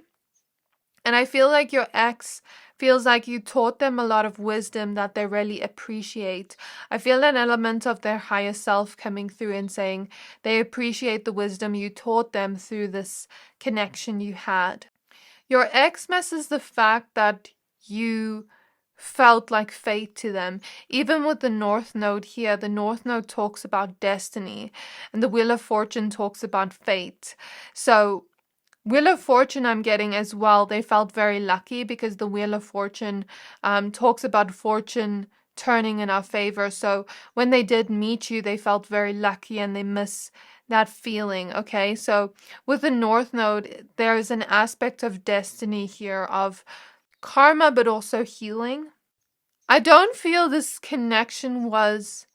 And I feel like your ex feels like you taught them a lot of wisdom that they really appreciate. I feel an element of their higher self coming through and saying they appreciate the wisdom you taught them through this connection you had. Your ex misses the fact that you felt like fate to them. Even with the North Node here, the North Node talks about destiny, and the Wheel of Fortune talks about fate. So, Wheel of Fortune I'm getting as well, they felt very lucky because the Wheel of Fortune talks about fortune turning in our favor. So, when they did meet you, they felt very lucky and they miss that feeling. Okay, so with the North Node, there is an aspect of destiny here, of karma, but also healing. I don't feel this connection was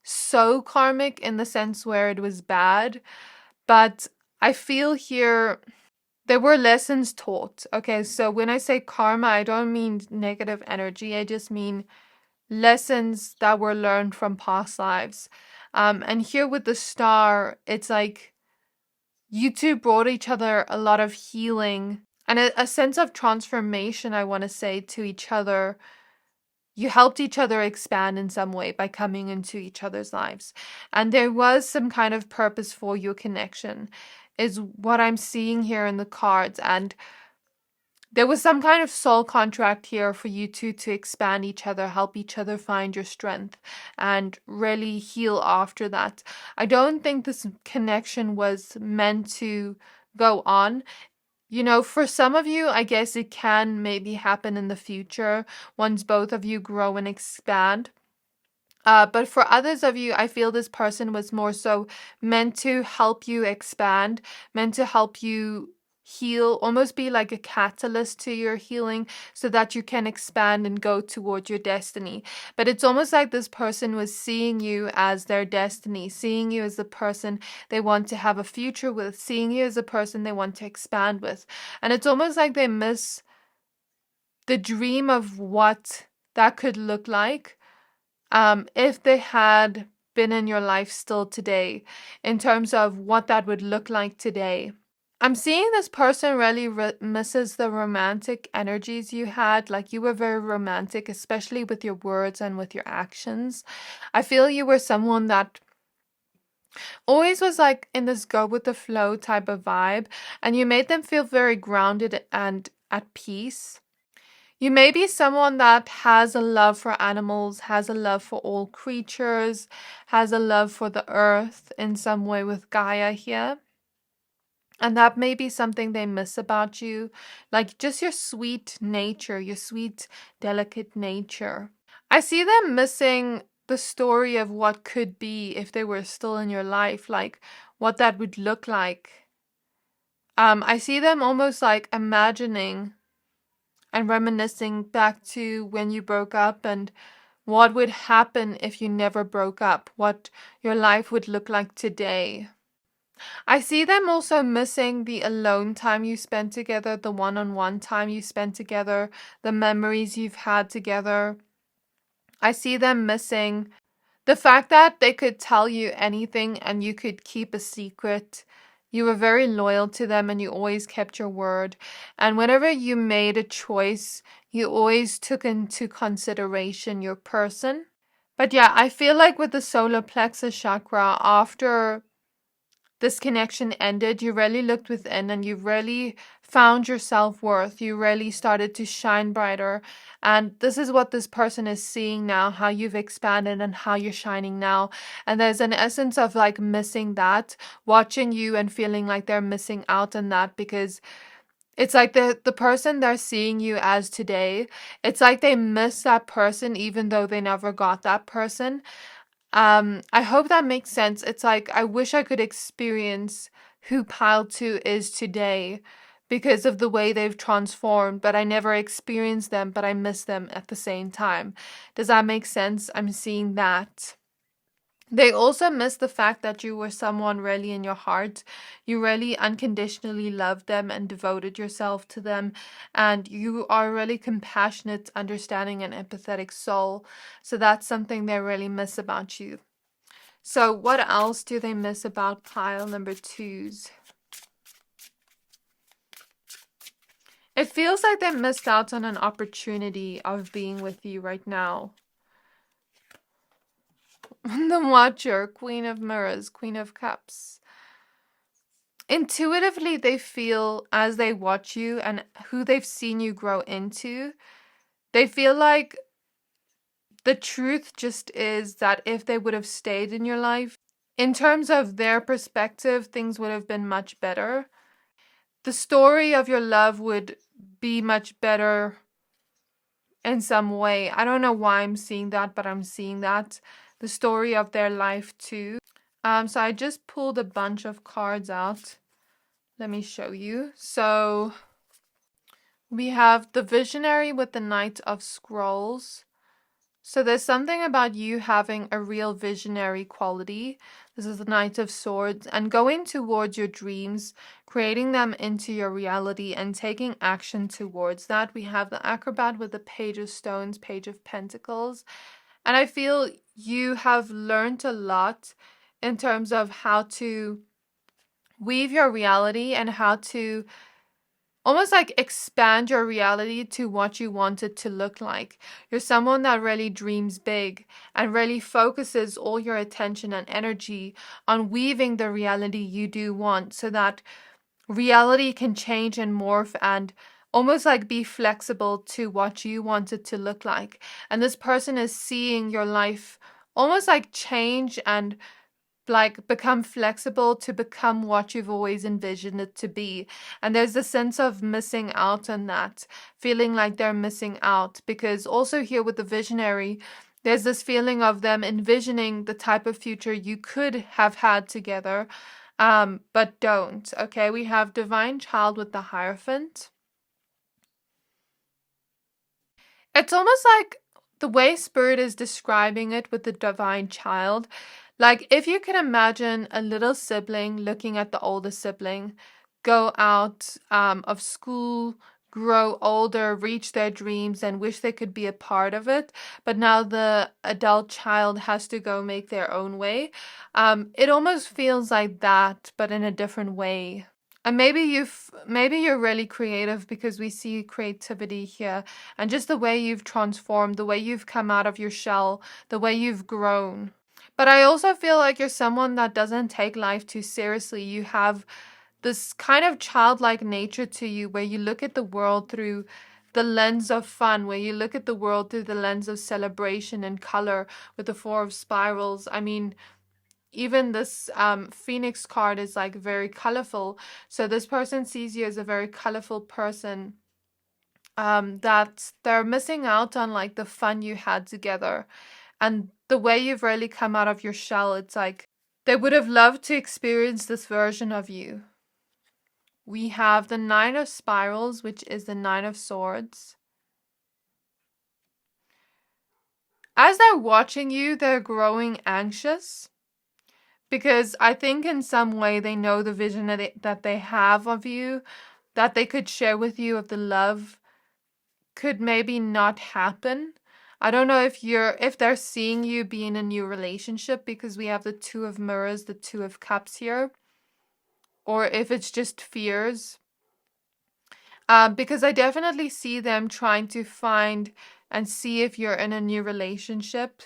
so karmic in the sense where it was bad, but I feel here there were lessons taught. Okay, so when I say karma, I don't mean negative energy, I just mean lessons that were learned from past lives. And here with the star, it's like you two brought each other a lot of healing and a sense of transformation, I want to say, to each other. You helped each other expand in some way by coming into each other's lives. And there was some kind of purpose for your connection, is what I'm seeing here in the cards. And there was some kind of soul contract here for you two to expand each other, help each other find your strength, and really heal after that. I don't think this connection was meant to go on. You know, for some of you, I guess it can maybe happen in the future once both of you grow and expand. But for others of you, I feel this person was more so meant to help you expand, meant to help you heal, almost be like a catalyst to your healing so that you can expand and go toward your destiny. But it's almost like this person was seeing you as their destiny, seeing you as the person they want to have a future with, seeing you as a person they want to expand with. And it's almost like they miss the dream of what that could look like. If they had been in your life still today, in terms of what that would look like today. I'm seeing this person really misses the romantic energies you had. Like, you were very romantic, especially with your words and with your actions. I feel you were someone that always was like in this go with the flow type of vibe, and you made them feel very grounded and at peace. You may be someone that has a love for animals, has a love for all creatures, has a love for the earth in some way with Gaia here. And that may be something they miss about you, like just your sweet nature, your sweet, delicate nature. I see them missing the story of what could be if they were still in your life, like what that would look like. I see them almost like imagining and reminiscing back to when you broke up and what would happen if you never broke up, what your life would look like today. I see them also missing the alone time you spent together, the one-on-one time you spent together, the memories you've had together. I see them missing The fact that they could tell you anything and you could keep a secret. You were very loyal to them and you always kept your word. And whenever you made a choice, you always took into consideration your person. But yeah, I feel like with the solar plexus chakra, after this connection ended, you really looked within and you really found your self-worth. You really started to shine brighter. And this is what this person is seeing now, how you've expanded and how you're shining now. And there's an essence of like missing that, watching you and feeling like they're missing out on that, because it's like the person they're seeing you as today, it's like they miss that person even though they never got that person. I hope that makes sense. It's like I wish I could experience who Pile 2 is today because of the way they've transformed, but I never experienced them, but I miss them at the same time. Does that make sense? I'm seeing that. They also miss the fact that you were someone really in your heart. You really unconditionally loved them and devoted yourself to them. And you are a really compassionate, understanding, and empathetic soul. So that's something they really miss about you. So what else do they miss about pile number 2s? It feels like they missed out on an opportunity of being with you right now. The Watcher, Queen of Mirrors, Queen of Cups. Intuitively, they feel as they watch you and who they've seen you grow into, they feel like the truth just is that if they would have stayed in your life, in terms of their perspective, things would have been much better. The story of your love would be much better in some way. I don't know why I'm seeing that, but I'm seeing that. The story of their life too. So I just pulled a bunch of cards out. Let me show you. So we have the Visionary with the Knight of Scrolls. So there's something about you having a real visionary quality. This is the Knight of Swords, and going towards your dreams, creating them into your reality and taking action towards that. We have the Acrobat with the Page of Stones, Page of Pentacles. And I feel you have learned a lot in terms of how to weave your reality and how to almost like expand your reality to what you want it to look like. You're someone that really dreams big and really focuses all your attention and energy on weaving the reality you do want, so that reality can change and morph and almost like be flexible to what you want it to look like. And this person is seeing your life almost like change and like become flexible to become what you've always envisioned it to be. And there's a sense of missing out on that, feeling like they're missing out, because also here with the Visionary, there's this feeling of them envisioning the type of future you could have had together, but don't. Okay, we have Divine Child with the Hierophant. It's almost like the way Spirit is describing it with the Divine Child. Like, if you can imagine a little sibling looking at the older sibling go out of school, grow older, reach their dreams, and wish they could be a part of it, but now the adult child has to go make their own way. It almost feels like that, but in a different way. And maybe you're really creative, because we see creativity here, and just the way you've transformed, the way you've come out of your shell, the way you've grown. But I also feel like you're someone that doesn't take life too seriously. You have this kind of childlike nature to you, where you look at the world through the lens of fun, where you look at the world through the lens of celebration and color with the Four of Spirals. I mean, even this Phoenix card is like very colorful. So this person sees you as a very colorful person, that they're missing out on like the fun you had together. And the way you've really come out of your shell, it's like they would have loved to experience this version of you. We have the Nine of Spirals, which is the Nine of Swords. As they're watching you, they're growing anxious, because I think in some way they know the vision that they have of you, that they could share with you, of the love, could maybe not happen. I don't know if they're seeing you be in a new relationship, because we have the Two of Mirrors, the Two of Cups here, or if it's just fears. Because I definitely see them trying to find and see if you're in a new relationship.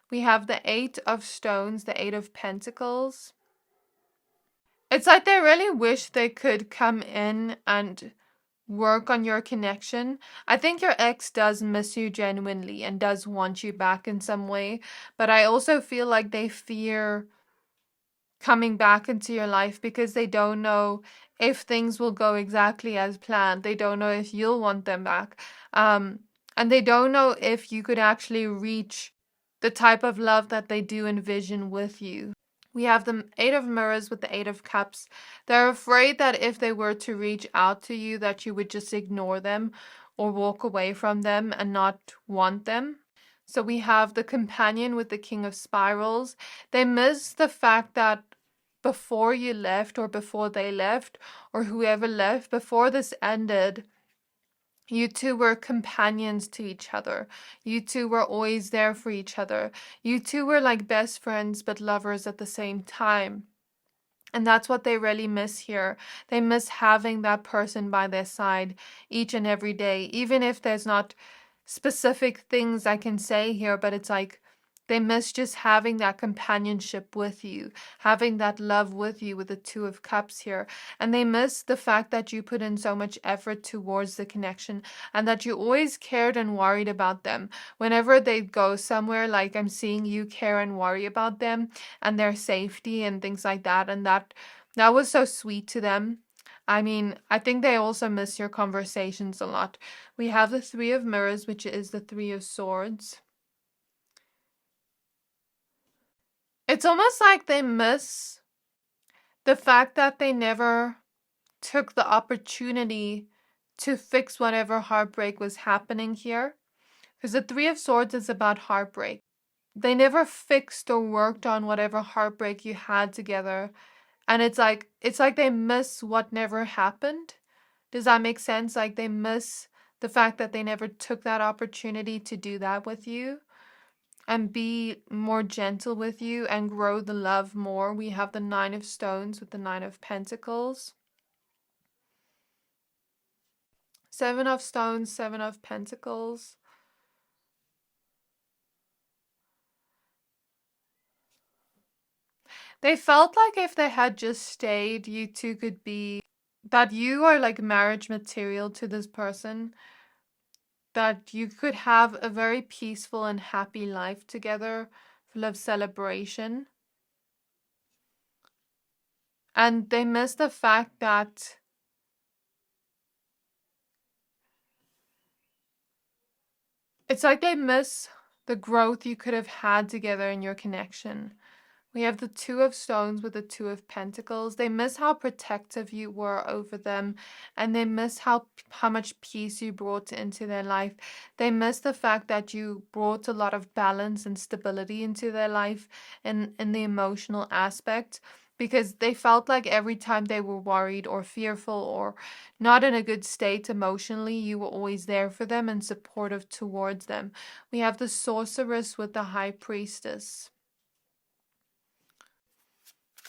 We have the Eight of Stones, the Eight of Pentacles. It's like they really wish they could come in and work on your connection. I think your ex does miss you genuinely and does want you back in some way, but I also feel like they fear coming back into your life because they don't know if things will go exactly as planned. They don't know if you'll want them back. And they don't know if you could actually reach the type of love that they do envision with you. We have the Eight of Mirrors with the Eight of Cups. They're afraid that if they were to reach out to you, that you would just ignore them or walk away from them and not want them. So we have the Companion with the King of Spirals. They miss the fact that before you left, or before they left, or whoever left, before this ended, you two were companions to each other. You two were always there for each other. You two were like best friends but lovers at the same time. And that's what they really miss here. They miss having that person by their side each and every day. Even if there's not specific things I can say here, but it's like they miss just having that companionship with you, having that love with you with the Two of Cups here. And they miss the fact that you put in so much effort towards the connection and that you always cared and worried about them. Whenever they go somewhere, like I'm seeing you care and worry about them and their safety and things like that. And that was so sweet to them. I mean, I think they also miss your conversations a lot. We have the Three of Mirrors, which is the Three of Swords. It's almost like they miss the fact that they never took the opportunity to fix whatever heartbreak was happening here. Because the Three of Swords is about heartbreak. They never fixed or worked on whatever heartbreak you had together. And it's like they miss what never happened. Does that make sense? Like they miss the fact that they never took that opportunity to do that with you and be more gentle with you and grow the love more. We have the Nine of Stones with the Nine of Pentacles. Seven of Stones, Seven of Pentacles. They felt like if they had just stayed, you two could be, that you are like marriage material to this person, that you could have a very peaceful and happy life together, full of celebration. And they miss the fact that it's like they miss the growth you could have had together in your connection. We have the Two of Stones with the Two of Pentacles. They miss how protective you were over them, and they miss how much peace you brought into their life. They miss the fact that you brought a lot of balance and stability into their life in the emotional aspect, because they felt like every time they were worried or fearful or not in a good state emotionally, you were always there for them and supportive towards them. We have the Sorceress with the High Priestess.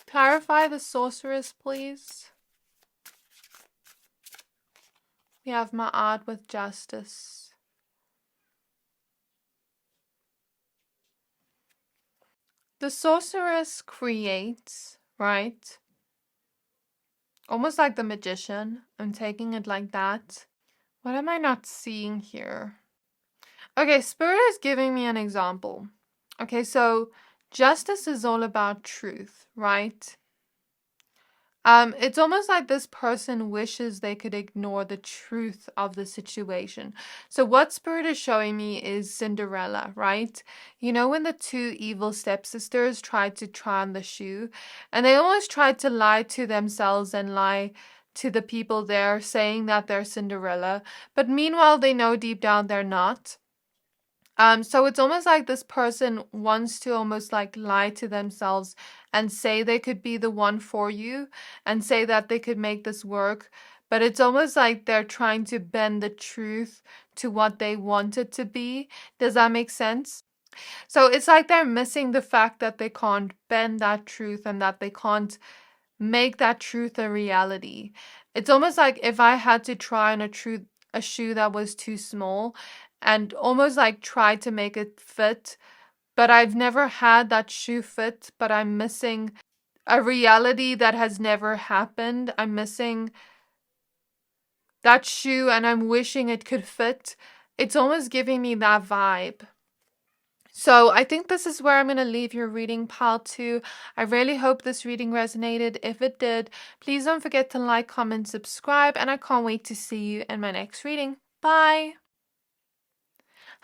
Clarify the Sorceress, please. We have Ma'at with Justice. The Sorceress creates, right? Almost like the Magician. I'm taking it like that. What am I not seeing here? Okay, Spirit is giving me an example. Okay, so justice is all about truth, right? It's almost like this person wishes they could ignore the truth of the situation. So what Spirit is showing me is Cinderella, right? You know, when the two evil stepsisters tried to try on the shoe, and they almost tried to lie to themselves and lie to the people there, saying that they're Cinderella, but meanwhile they know deep down they're not. So it's almost like this person wants to almost like lie to themselves and say they could be the one for you and say that they could make this work. but it's almost like they're trying to bend the truth to what they want it to be. Does that make sense? So it's like they're missing the fact that they can't bend that truth and that they can't make that truth a reality. It's almost like if I had to try on a shoe that was too small and almost like try to make it fit, but I've never had that shoe fit, but I'm missing a reality that has never happened. I'm missing that shoe and I'm wishing it could fit. It's almost giving me that vibe. So I think this is where I'm going to leave your reading, pile 2. I really hope this reading resonated. If it did, please don't forget to like, comment, subscribe, and I can't wait to see you in my next reading. Bye!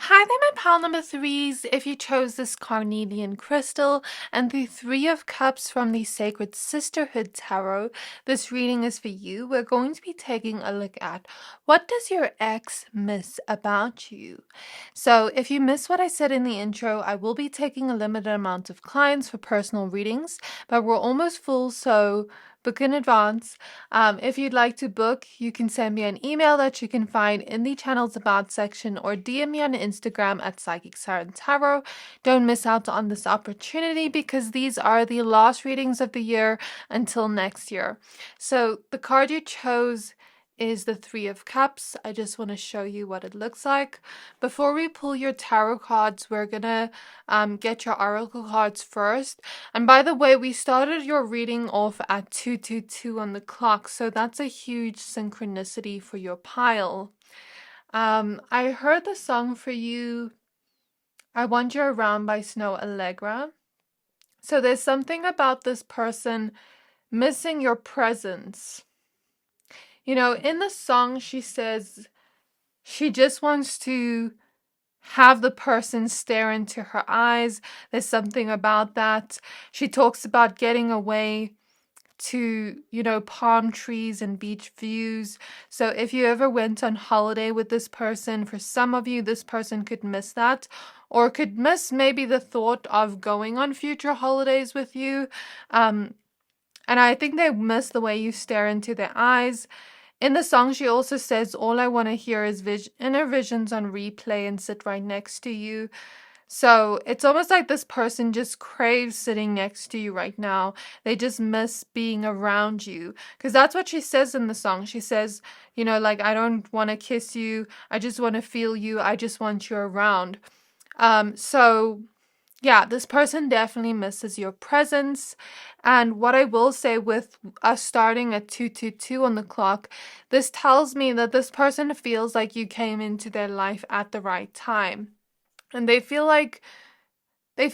Hi there, my pile number 3s. If you chose this Carnelian crystal and the 3 of Cups from the Sacred Sisterhood Tarot, this reading is for you. We're going to be taking a look at what does your ex miss about you? So if you missed what I said in the intro, I will be taking a limited amount of clients for personal readings, but we're almost full, so book in advance. If you'd like to book, you can send me an email that you can find in the channel's about section or DM me on Instagram at Psychic Siren Tarot. Don't miss out on this opportunity because these are the last readings of the year until next year. So the card you chose is the 3 of Cups. I just want to show you what it looks like. Before we pull your tarot cards, we're gonna get your oracle cards first. And by the way, we started your reading off at 222 on the clock, so that's a huge synchronicity for your pile. I heard the song for you, I Want You Around by Snow Allegra. So there's something about this person missing your presence. You know, in the song, she says she just wants to have the person stare into her eyes. There's something about that. She talks about getting away to, you know, palm trees and beach views. So if you ever went on holiday with this person, for some of you, this person could miss that, or could miss maybe the thought of going on future holidays with you. And I think they miss the way you stare into their eyes. In the song, she also says, all I want to hear is inner visions on replay and sit right next to you. So it's almost like this person just craves sitting next to you right now. They just miss being around you. Because that's what she says in the song. She says, you know, like, I don't want to kiss you. I just want to feel you. I just want you around. So yeah, this person definitely misses your presence. And what I will say, with us starting at 222 on the clock, this tells me that this person feels like you came into their life at the right time. And they feel like they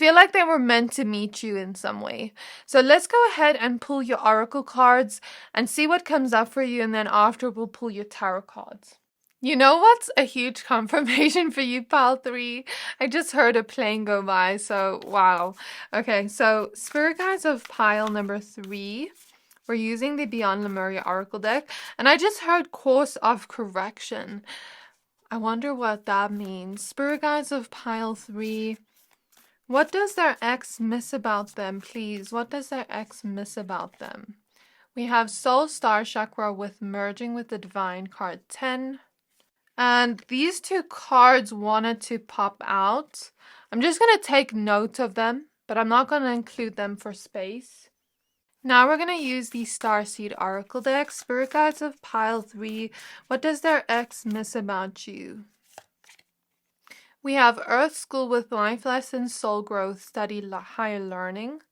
were meant to meet you in some way. So let's go ahead and pull your oracle cards and see what comes up for you. And then after, we'll pull your tarot cards. You know what's a huge confirmation for you, pile 3? I just heard a plane go by, so wow. Okay, so Spirit Guides of pile number 3. We're using the Beyond Lemuria Oracle deck, and I just heard Course of Correction. I wonder what that means. Spirit Guides of pile 3. What does their ex miss about them, please? What does their ex miss about them? We have Soul Star Chakra with Merging with the Divine, card 10. And these 2 cards wanted to pop out. I'm just going to take note of them, but I'm not going to include them for space. Now we're going to use the Starseed Oracle deck. Spirit Guides of pile 3. What does their ex miss about you? We have Earth School with Life Lessons, Soul Growth, Study Higher Learning.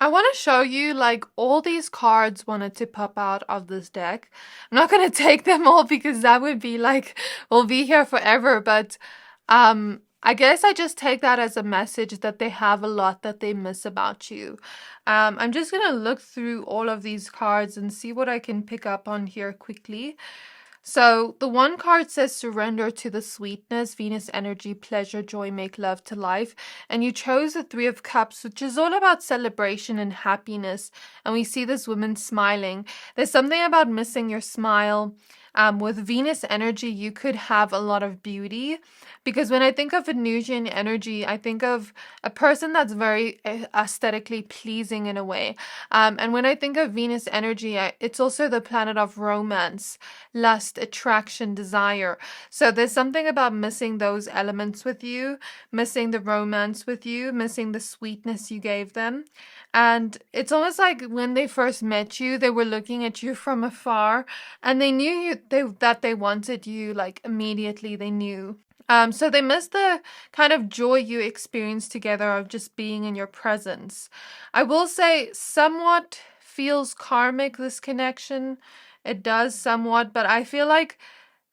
I want to show you, like, all these cards wanted to pop out of this deck. I'm not going to take them all because that would be like, we'll be here forever. But I guess I just take that as a message that they have a lot that they miss about you. I'm just going to look through all of these cards and see what I can pick up on here quickly. So the one card says surrender to the sweetness, Venus energy, pleasure, joy, make love to life. And you chose the 3 of Cups, which is all about celebration and happiness. And we see this woman smiling. There's something about missing your smile. With Venus energy, you could have a lot of beauty, because when I think of Venusian energy, I think of a person that's very aesthetically pleasing in a way. And when I think of Venus energy, it's also the planet of romance, lust, attraction, desire. So there's something about missing those elements with you, missing the romance with you, missing the sweetness you gave them. And it's almost like when they first met you, they were looking at you from afar, and they knew that they wanted you, like, immediately. They knew. So they missed the kind of joy you experienced together of just being in your presence. I will say somewhat feels karmic, this connection. It does somewhat, but I feel like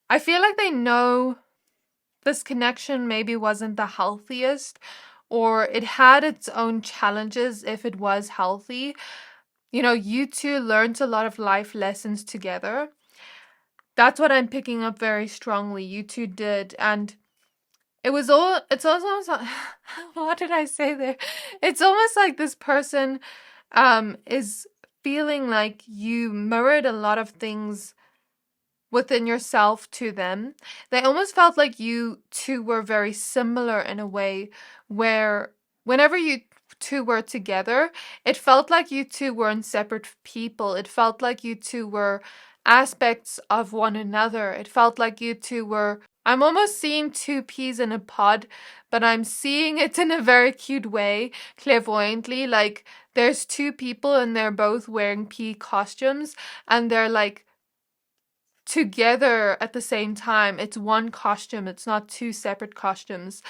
they know this connection maybe wasn't the healthiest, or it had its own challenges if it was healthy. You know, you two learned a lot of life lessons together. That's what I'm picking up very strongly. You two did. And it's almost like, what did I say there? It's almost like this person is feeling like you mirrored a lot of things within yourself to them. They almost felt like you two were very similar in a way, where whenever you two were together, it felt like you two weren't separate people. It felt like you two were aspects of one another. It felt like you two were, I'm almost seeing two peas in a pod, but I'm seeing it in a very cute way, clairvoyantly. Like, there's two people and they're both wearing pea costumes, and they're like together at the same time. It's one costume. It's not two separate costumes.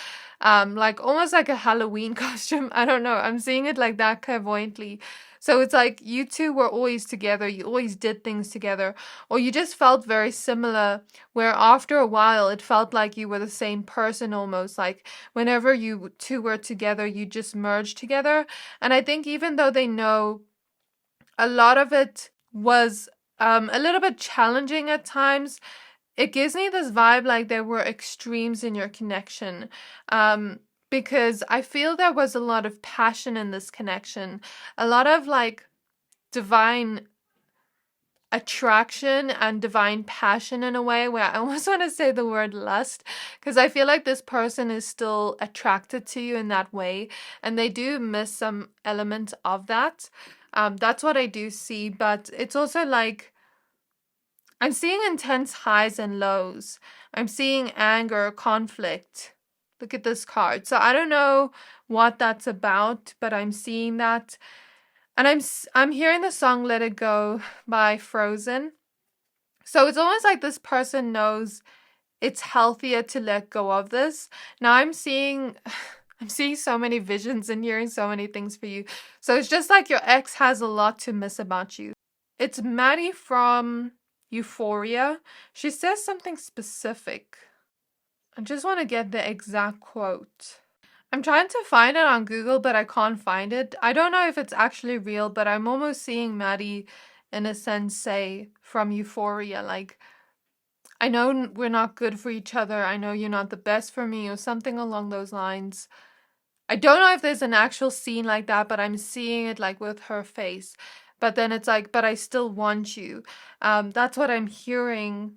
Like almost like a Halloween costume. I don't know. I'm seeing it like that clairvoyantly. So it's like you two were always together. You always did things together, or you just felt very similar, where after a while it felt like you were the same person almost. Like whenever you two were together, you just merged together. And I think even though they know a lot of it was a little bit challenging at times, it gives me this vibe like there were extremes in your connection. Because I feel there was a lot of passion in this connection, a lot of like divine attraction and divine passion in a way, where I almost want to say the word lust, because I feel like this person is still attracted to you in that way, and they do miss some element of that. That's what I do see, but it's also like I'm seeing intense highs and lows. I'm seeing anger, conflict. Look at this card. So I don't know what that's about, but I'm seeing that. And I'm hearing the song Let It Go by Frozen. So it's almost like this person knows it's healthier to let go of this. Now I'm seeing so many visions and hearing so many things for you. So it's just like your ex has a lot to miss about you. It's Maddie from Euphoria. She says something specific. I just want to get the exact quote. I'm trying to find it on Google, but I can't find it. I don't know if it's actually real, but I'm almost seeing Maddie, in a sense, say from Euphoria, like, I know we're not good for each other. I know you're not the best for me, or something along those lines. I don't know if there's an actual scene like that, but I'm seeing it like with her face. But then it's like, but I still want you. That's what I'm hearing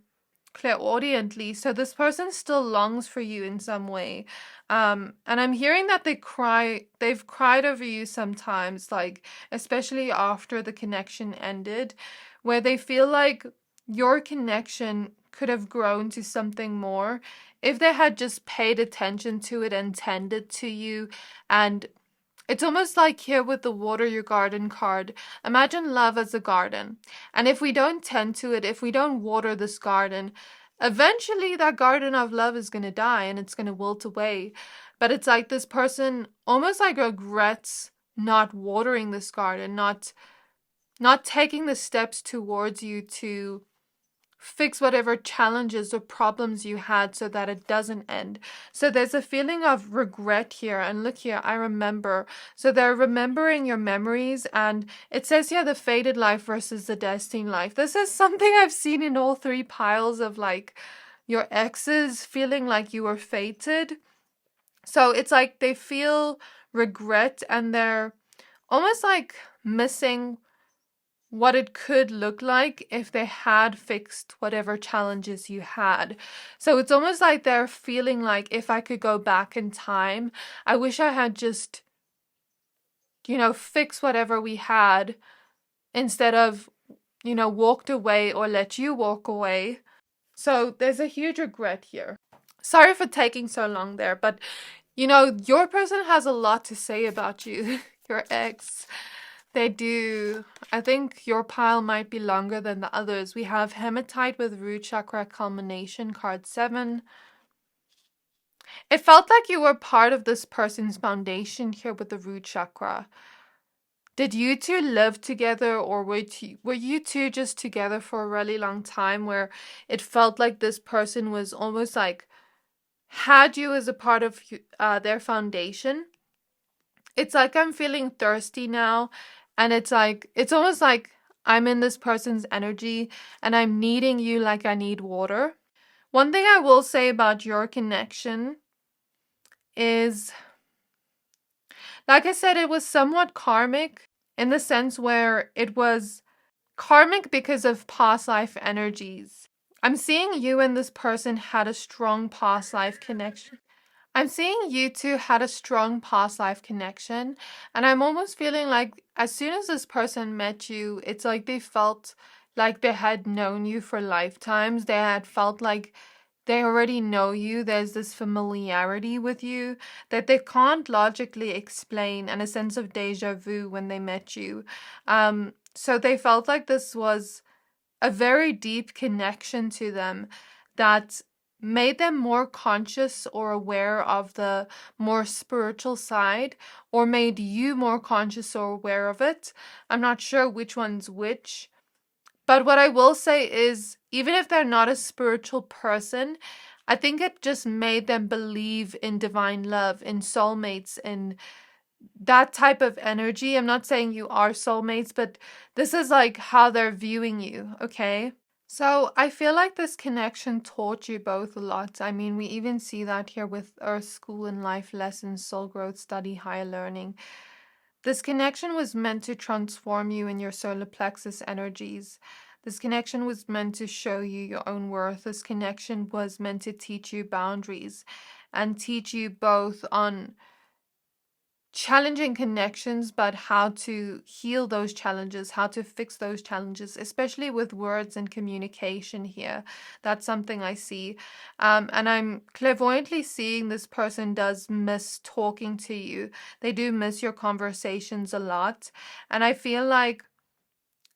clairaudiently. So this person still longs for you in some way. And I'm hearing that they've cried over you sometimes, like, especially after the connection ended, where they feel like your connection could have grown to something more if they had just paid attention to it and tended to you. And it's almost like here with the water your garden card. Imagine love as a garden. And if we don't tend to it, if we don't water this garden, eventually that garden of love is going to die and it's going to wilt away. But it's like this person almost like regrets not watering this garden, not taking the steps towards you to fix whatever challenges or problems you had so that it doesn't end. So there's a feeling of regret here. And look here, I remember. So they're remembering your memories. And it says here the fated life versus the destined life. This is something I've seen in all three piles of like your exes feeling like you were fated. So it's like they feel regret and they're almost like missing what it could look like if they had fixed whatever challenges you had. So it's almost like they're feeling like, if I could go back in time, I wish I had just, fixed whatever we had instead of, walked away or let you walk away. So there's a huge regret here. Sorry for taking so long there, but your person has a lot to say about you, your ex. They do. I think your pile might be longer than the others. We have Hematite with Root Chakra Culmination, card 7. It felt like you were part of this person's foundation here with the Root Chakra. Did you two live together, or were you two just together for a really long time where it felt like this person was almost like had you as a part of their foundation? It's like I'm feeling thirsty now, and it's almost like I'm in this person's energy and I'm needing you like I need water. One thing I will say about your connection is, like I said, it was somewhat karmic in the sense where it was karmic because of past life energies. I'm seeing you and this person had a strong past life connection. I'm seeing you two had a strong past life connection, and I'm almost feeling like as soon as this person met you, it's like they felt like they had known you for lifetimes. They had felt like they already know you. There's this familiarity with you that they can't logically explain, and a sense of deja vu when they met you. So they felt like this was a very deep connection to them that made them more conscious or aware of the more spiritual side, or made you more conscious or aware of it. I'm not sure which one's which. But what I will say is, even if they're not a spiritual person, I think it just made them believe in divine love, in soulmates, in that type of energy. I'm not saying you are soulmates, but this is like how they're viewing you, okay? So I feel like this connection taught you both a lot. I mean, we even see that here with Earth School and Life Lessons, Soul Growth, Study, Higher Learning. This connection was meant to transform you in your solar plexus energies. This connection was meant to show you your own worth. This connection was meant to teach you boundaries and teach you both on challenging connections, but how to heal those challenges, how to fix those challenges, especially with words and communication here. That's something I see. And I'm clairvoyantly seeing this person does miss talking to you. They do miss your conversations a lot. And I feel like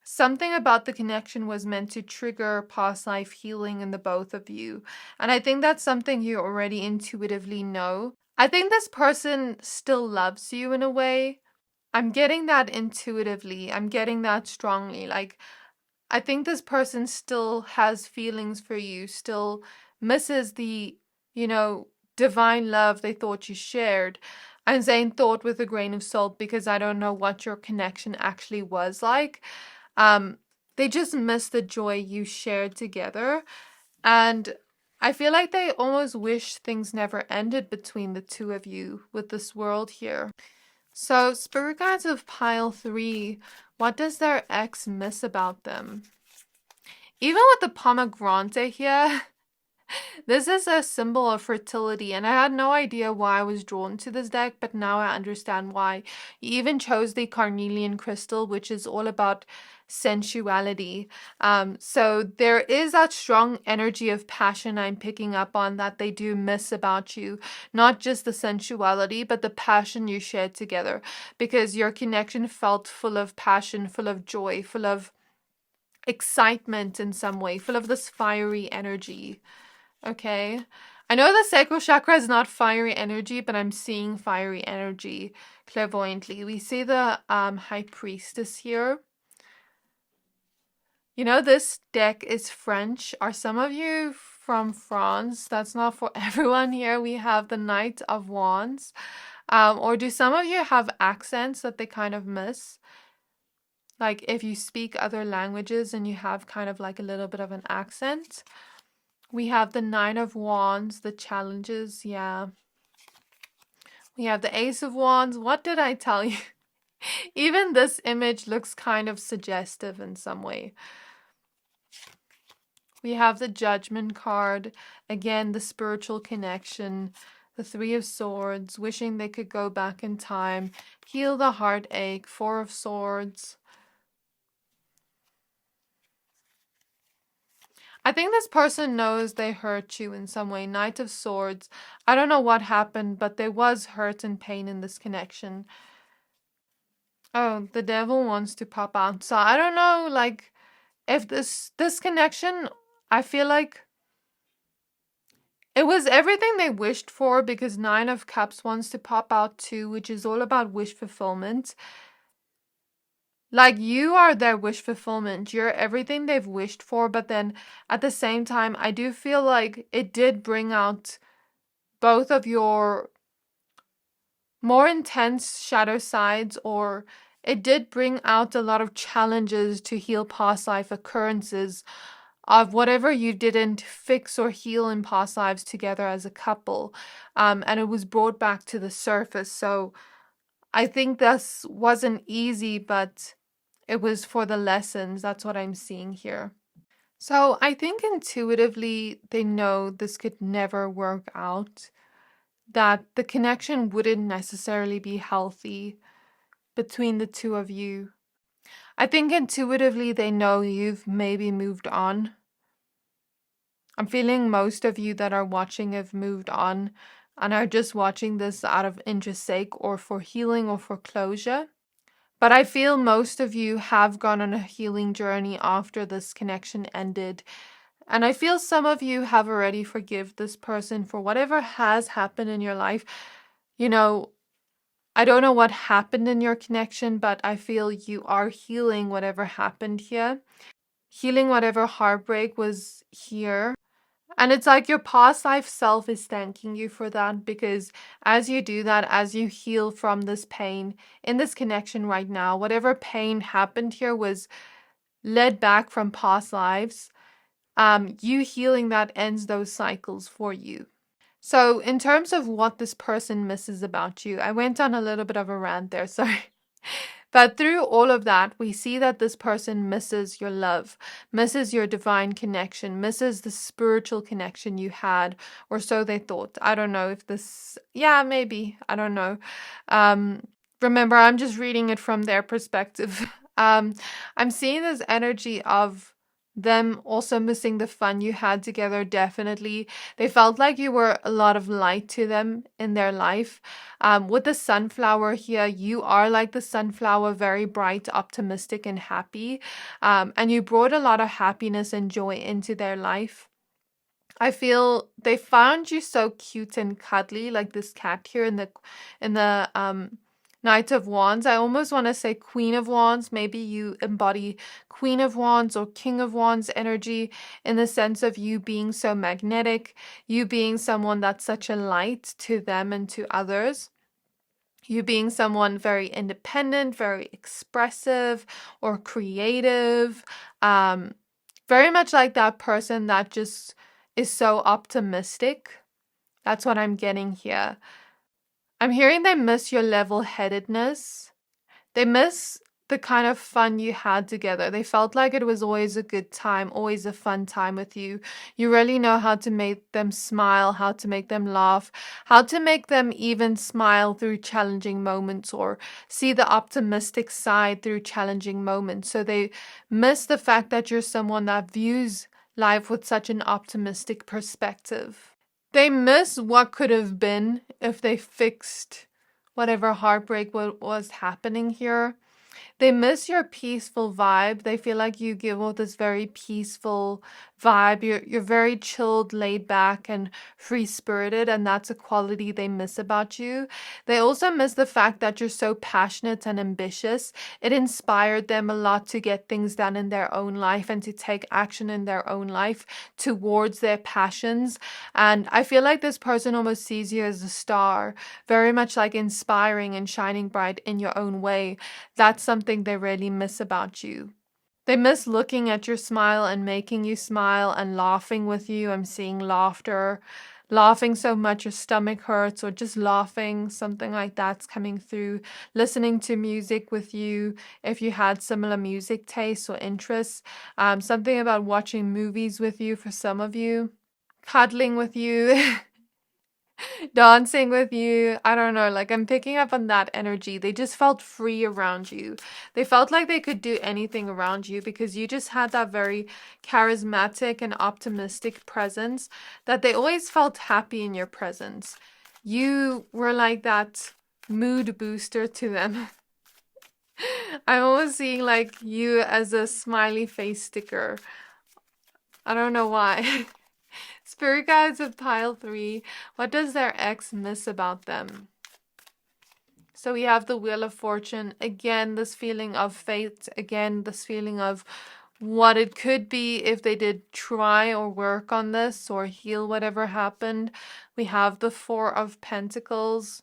something about the connection was meant to trigger past life healing in the both of you. And I think that's something you already intuitively know. I think this person still loves you in a way. I'm getting that intuitively. I'm getting that strongly. Like, I think this person still has feelings for you, still misses the, divine love they thought you shared. I'm saying thought with a grain of salt because I don't know what your connection actually was like. They just miss the joy you shared together. And I feel like they almost wish things never ended between the two of you with this world here. So, Spirit Guides of Pile 3, what does their ex miss about them? Even with the pomegranate here, this is a symbol of fertility, and I had no idea why I was drawn to this deck, but now I understand why. You even chose the Carnelian crystal, which is all about sensuality. So there is that strong energy of passion I'm picking up on that they do miss about you. Not just the sensuality, but the passion you shared together, because your connection felt full of passion, full of joy, full of excitement in some way, full of this fiery energy. Okay. I know the sacral chakra is not fiery energy, but I'm seeing fiery energy clairvoyantly. We see the High Priestess here. This deck is French. Are some of you from France? That's not for everyone here. We have the Knight of Wands. Or do some of you have accents that they kind of miss? Like if you speak other languages and you have kind of like a little bit of an accent. We have the Nine of Wands, the challenges, yeah. We have the Ace of Wands. What did I tell you? Even this image looks kind of suggestive in some way. We have the Judgment card. Again, the spiritual connection. The Three of Swords, wishing they could go back in time. Heal the heartache. Four of Swords. I think this person knows they hurt you in some way. Knight of Swords. I don't know what happened, but there was hurt and pain in this connection. Oh, the Devil wants to pop out. So I don't know, like, if this connection, I feel like it was everything they wished for, because Nine of Cups wants to pop out too, which is all about wish fulfillment. Like, you are their wish fulfillment. You're everything they've wished for, but then at the same time, I do feel like it did bring out both of your more intense shadow sides, or it did bring out a lot of challenges to heal past life occurrences of whatever you didn't fix or heal in past lives together as a couple. And it was brought back to the surface. So I think this wasn't easy, but it was for the lessons. That's what I'm seeing here. So I think intuitively they know this could never work out, that the connection wouldn't necessarily be healthy between the two of you. I think intuitively they know you've maybe moved on. I'm feeling most of you that are watching have moved on and are just watching this out of interest sake or for healing or for closure. But I feel most of you have gone on a healing journey after this connection ended. And I feel some of you have already forgive this person for whatever has happened in your life. You know, I don't know what happened in your connection, but I feel you are healing whatever happened here. Healing whatever heartbreak was here. And it's like your past life self is thanking you for that, because as you do that, as you heal from this pain in this connection right now, whatever pain happened here was led back from past lives. You healing that ends those cycles for you. So in terms of what this person misses about you, I went on a little bit of a rant there, sorry. But through all of that, we see that this person misses your love, misses your divine connection, misses the spiritual connection you had, or so they thought. I don't know if this, yeah, maybe, I don't know. Remember, I'm just reading it from their perspective. I'm seeing this energy of them also missing the fun you had together. Definitely, they felt like you were a lot of light to them in their life. With the sunflower here, you are like the sunflower, very bright, optimistic, and happy. And you brought a lot of happiness and joy into their life. I feel they found you so cute and cuddly, like this cat here in the Knight of Wands. I almost want to say Queen of Wands. Maybe you embody Queen of Wands or King of Wands energy, in the sense of you being so magnetic, you being someone that's such a light to them and to others. You being someone very independent, very expressive or creative. Very much like that person that just is so optimistic. That's what I'm getting here. I'm hearing they miss your level-headedness. They miss the kind of fun you had together. They felt like it was always a good time, always a fun time with you. You really know how to make them smile, how to make them laugh, how to make them even smile through challenging moments, or see the optimistic side through challenging moments. So they miss the fact that you're someone that views life with such an optimistic perspective. They miss what could have been if they fixed whatever heartbreak was happening here. They miss your peaceful vibe. They feel like you give off this very peaceful vibe. You're very chilled, laid back, and free-spirited, and that's a quality they miss about you. They also miss the fact that you're so passionate and ambitious. It inspired them a lot to get things done in their own life and to take action in their own life towards their passions. And I feel like this person almost sees you as a star, very much like inspiring and shining bright in your own way. That's something they really miss about you. They miss looking at your smile and making you smile and laughing with you. I'm seeing laughter, laughing so much your stomach hurts, or just laughing, something like that's coming through. Listening to music with you if you had similar music tastes or interests. Something about watching movies with you for some of you. Cuddling with you. Dancing with you. I don't know, like I'm picking up on that energy. They just felt free around you. They felt like they could do anything around you because you just had that very charismatic and optimistic presence that they always felt happy in your presence. You were like that mood booster to them. I'm almost seeing like you as a smiley face sticker. I don't know why. Spirit guides of pile 3. What does their ex miss about them? So we have the Wheel of Fortune. Again, this feeling of fate. Again, this feeling of what it could be if they did try or work on this or heal whatever happened. We have the Four of Pentacles.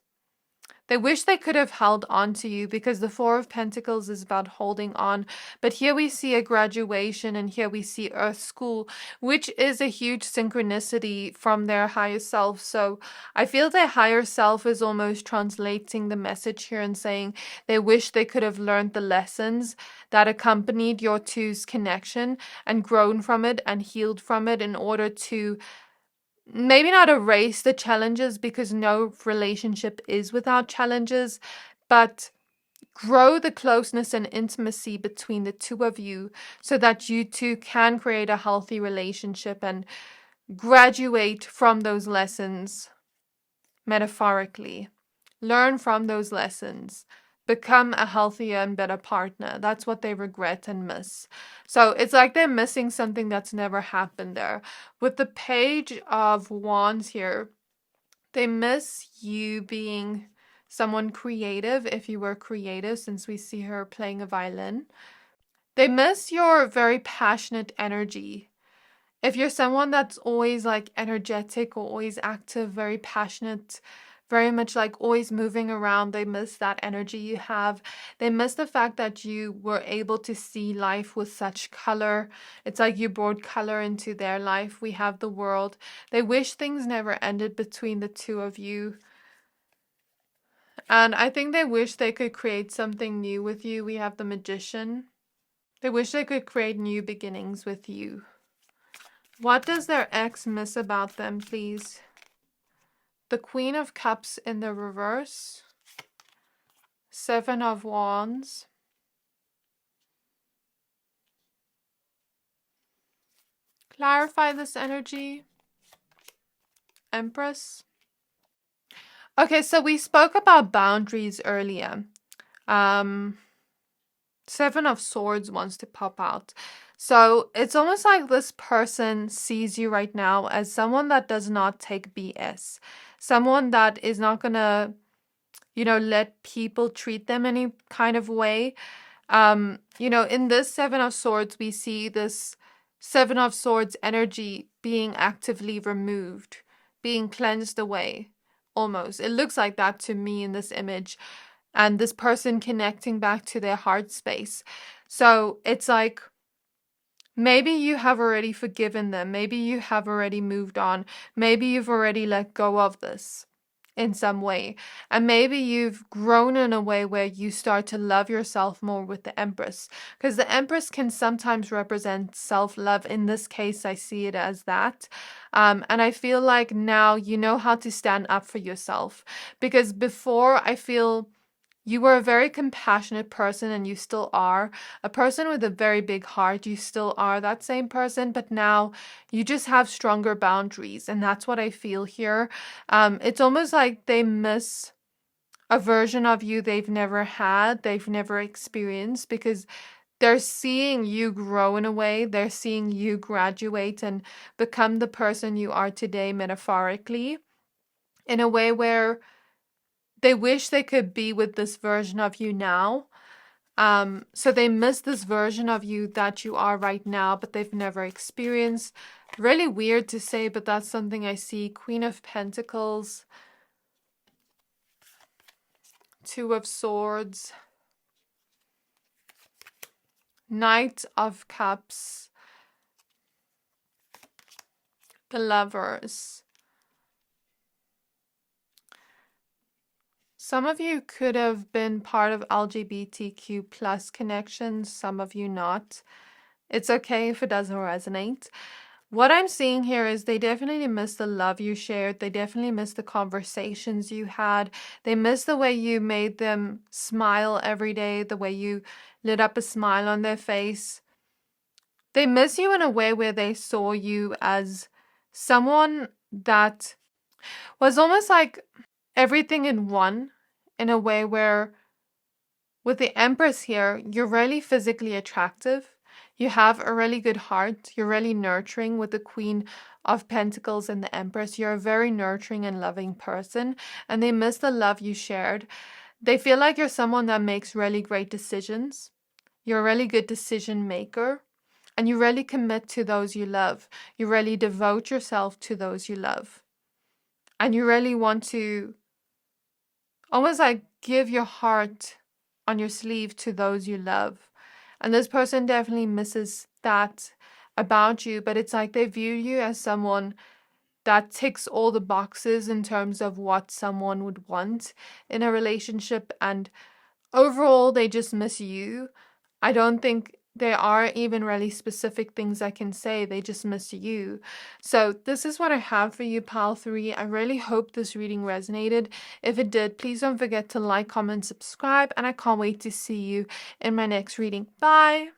They wish they could have held on to you because the Four of Pentacles is about holding on. But here we see a graduation and here we see Earth School, which is a huge synchronicity from their higher self. So I feel their higher self is almost translating the message here and saying they wish they could have learned the lessons that accompanied your two's connection and grown from it and healed from it in order to maybe not erase the challenges because no relationship is without challenges, but grow the closeness and intimacy between the two of you so that you two can create a healthy relationship and graduate from those lessons metaphorically. Learn from those lessons. Become a healthier and better partner. That's what they regret and miss. So it's like they're missing something that's never happened there. With the Page of Wands here, they miss you being someone creative, if you were creative, since we see her playing a violin. They miss your very passionate energy. If you're someone that's always like energetic or always active, very passionate, very much like always moving around, they miss that energy you have. They miss the fact that you were able to see life with such color. It's like you brought color into their life. We have the World. They wish things never ended between the two of you. And I think they wish they could create something new with you. We have the Magician. They wish they could create new beginnings with you. What does their ex miss about them, please? The Queen of Cups in the reverse. Seven of Wands. Clarify this energy. Empress. Okay, so we spoke about boundaries earlier. Seven of Swords wants to pop out. So it's almost like this person sees you right now as someone that does not take BS. Someone that is not going to, let people treat them any kind of way. In this Seven of Swords, we see this Seven of Swords energy being actively removed, being cleansed away, almost. It looks like that to me in this image. And this person connecting back to their heart space. So it's like, maybe you have already forgiven them. Maybe you have already moved on. Maybe you've already let go of this in some way. And maybe you've grown in a way where you start to love yourself more with the Empress. Because the Empress can sometimes represent self-love. In this case, I see it as that. And I feel like now you know how to stand up for yourself. Because before, I feel you were a very compassionate person and you still are. A person with a very big heart, you still are that same person, but now you just have stronger boundaries. And that's what I feel here. It's almost like they miss a version of you they've never had, they've never experienced, because they're seeing you grow in a way. They're seeing you graduate and become the person you are today, metaphorically, in a way where they wish they could be with this version of you now. So they miss this version of you that you are right now, but they've never experienced. Really weird to say, but that's something I see. Queen of Pentacles. Two of Swords. Knight of Cups. The Lovers. Some of you could have been part of LGBTQ plus connections, some of you not. It's okay if it doesn't resonate. What I'm seeing here is they definitely miss the love you shared. They definitely miss the conversations you had. They miss the way you made them smile every day, the way you lit up a smile on their face. They miss you in a way where they saw you as someone that was almost like everything in one, in a way where with the Empress here, you're really physically attractive. You have a really good heart. You're really nurturing with the Queen of Pentacles and the Empress. You're a very nurturing and loving person, and they miss the love you shared. They feel like you're someone that makes really great decisions. You're a really good decision maker, and you really commit to those you love. You really devote yourself to those you love. And you really want to almost like give your heart on your sleeve to those you love. And this person definitely misses that about you, but it's like they view you as someone that ticks all the boxes in terms of what someone would want in a relationship, and overall they just miss you. I don't think there are even really specific things I can say. They just miss you. So this is what I have for you, Pile 3. I really hope this reading resonated. If it did, please don't forget to like, comment, subscribe, and I can't wait to see you in my next reading. Bye!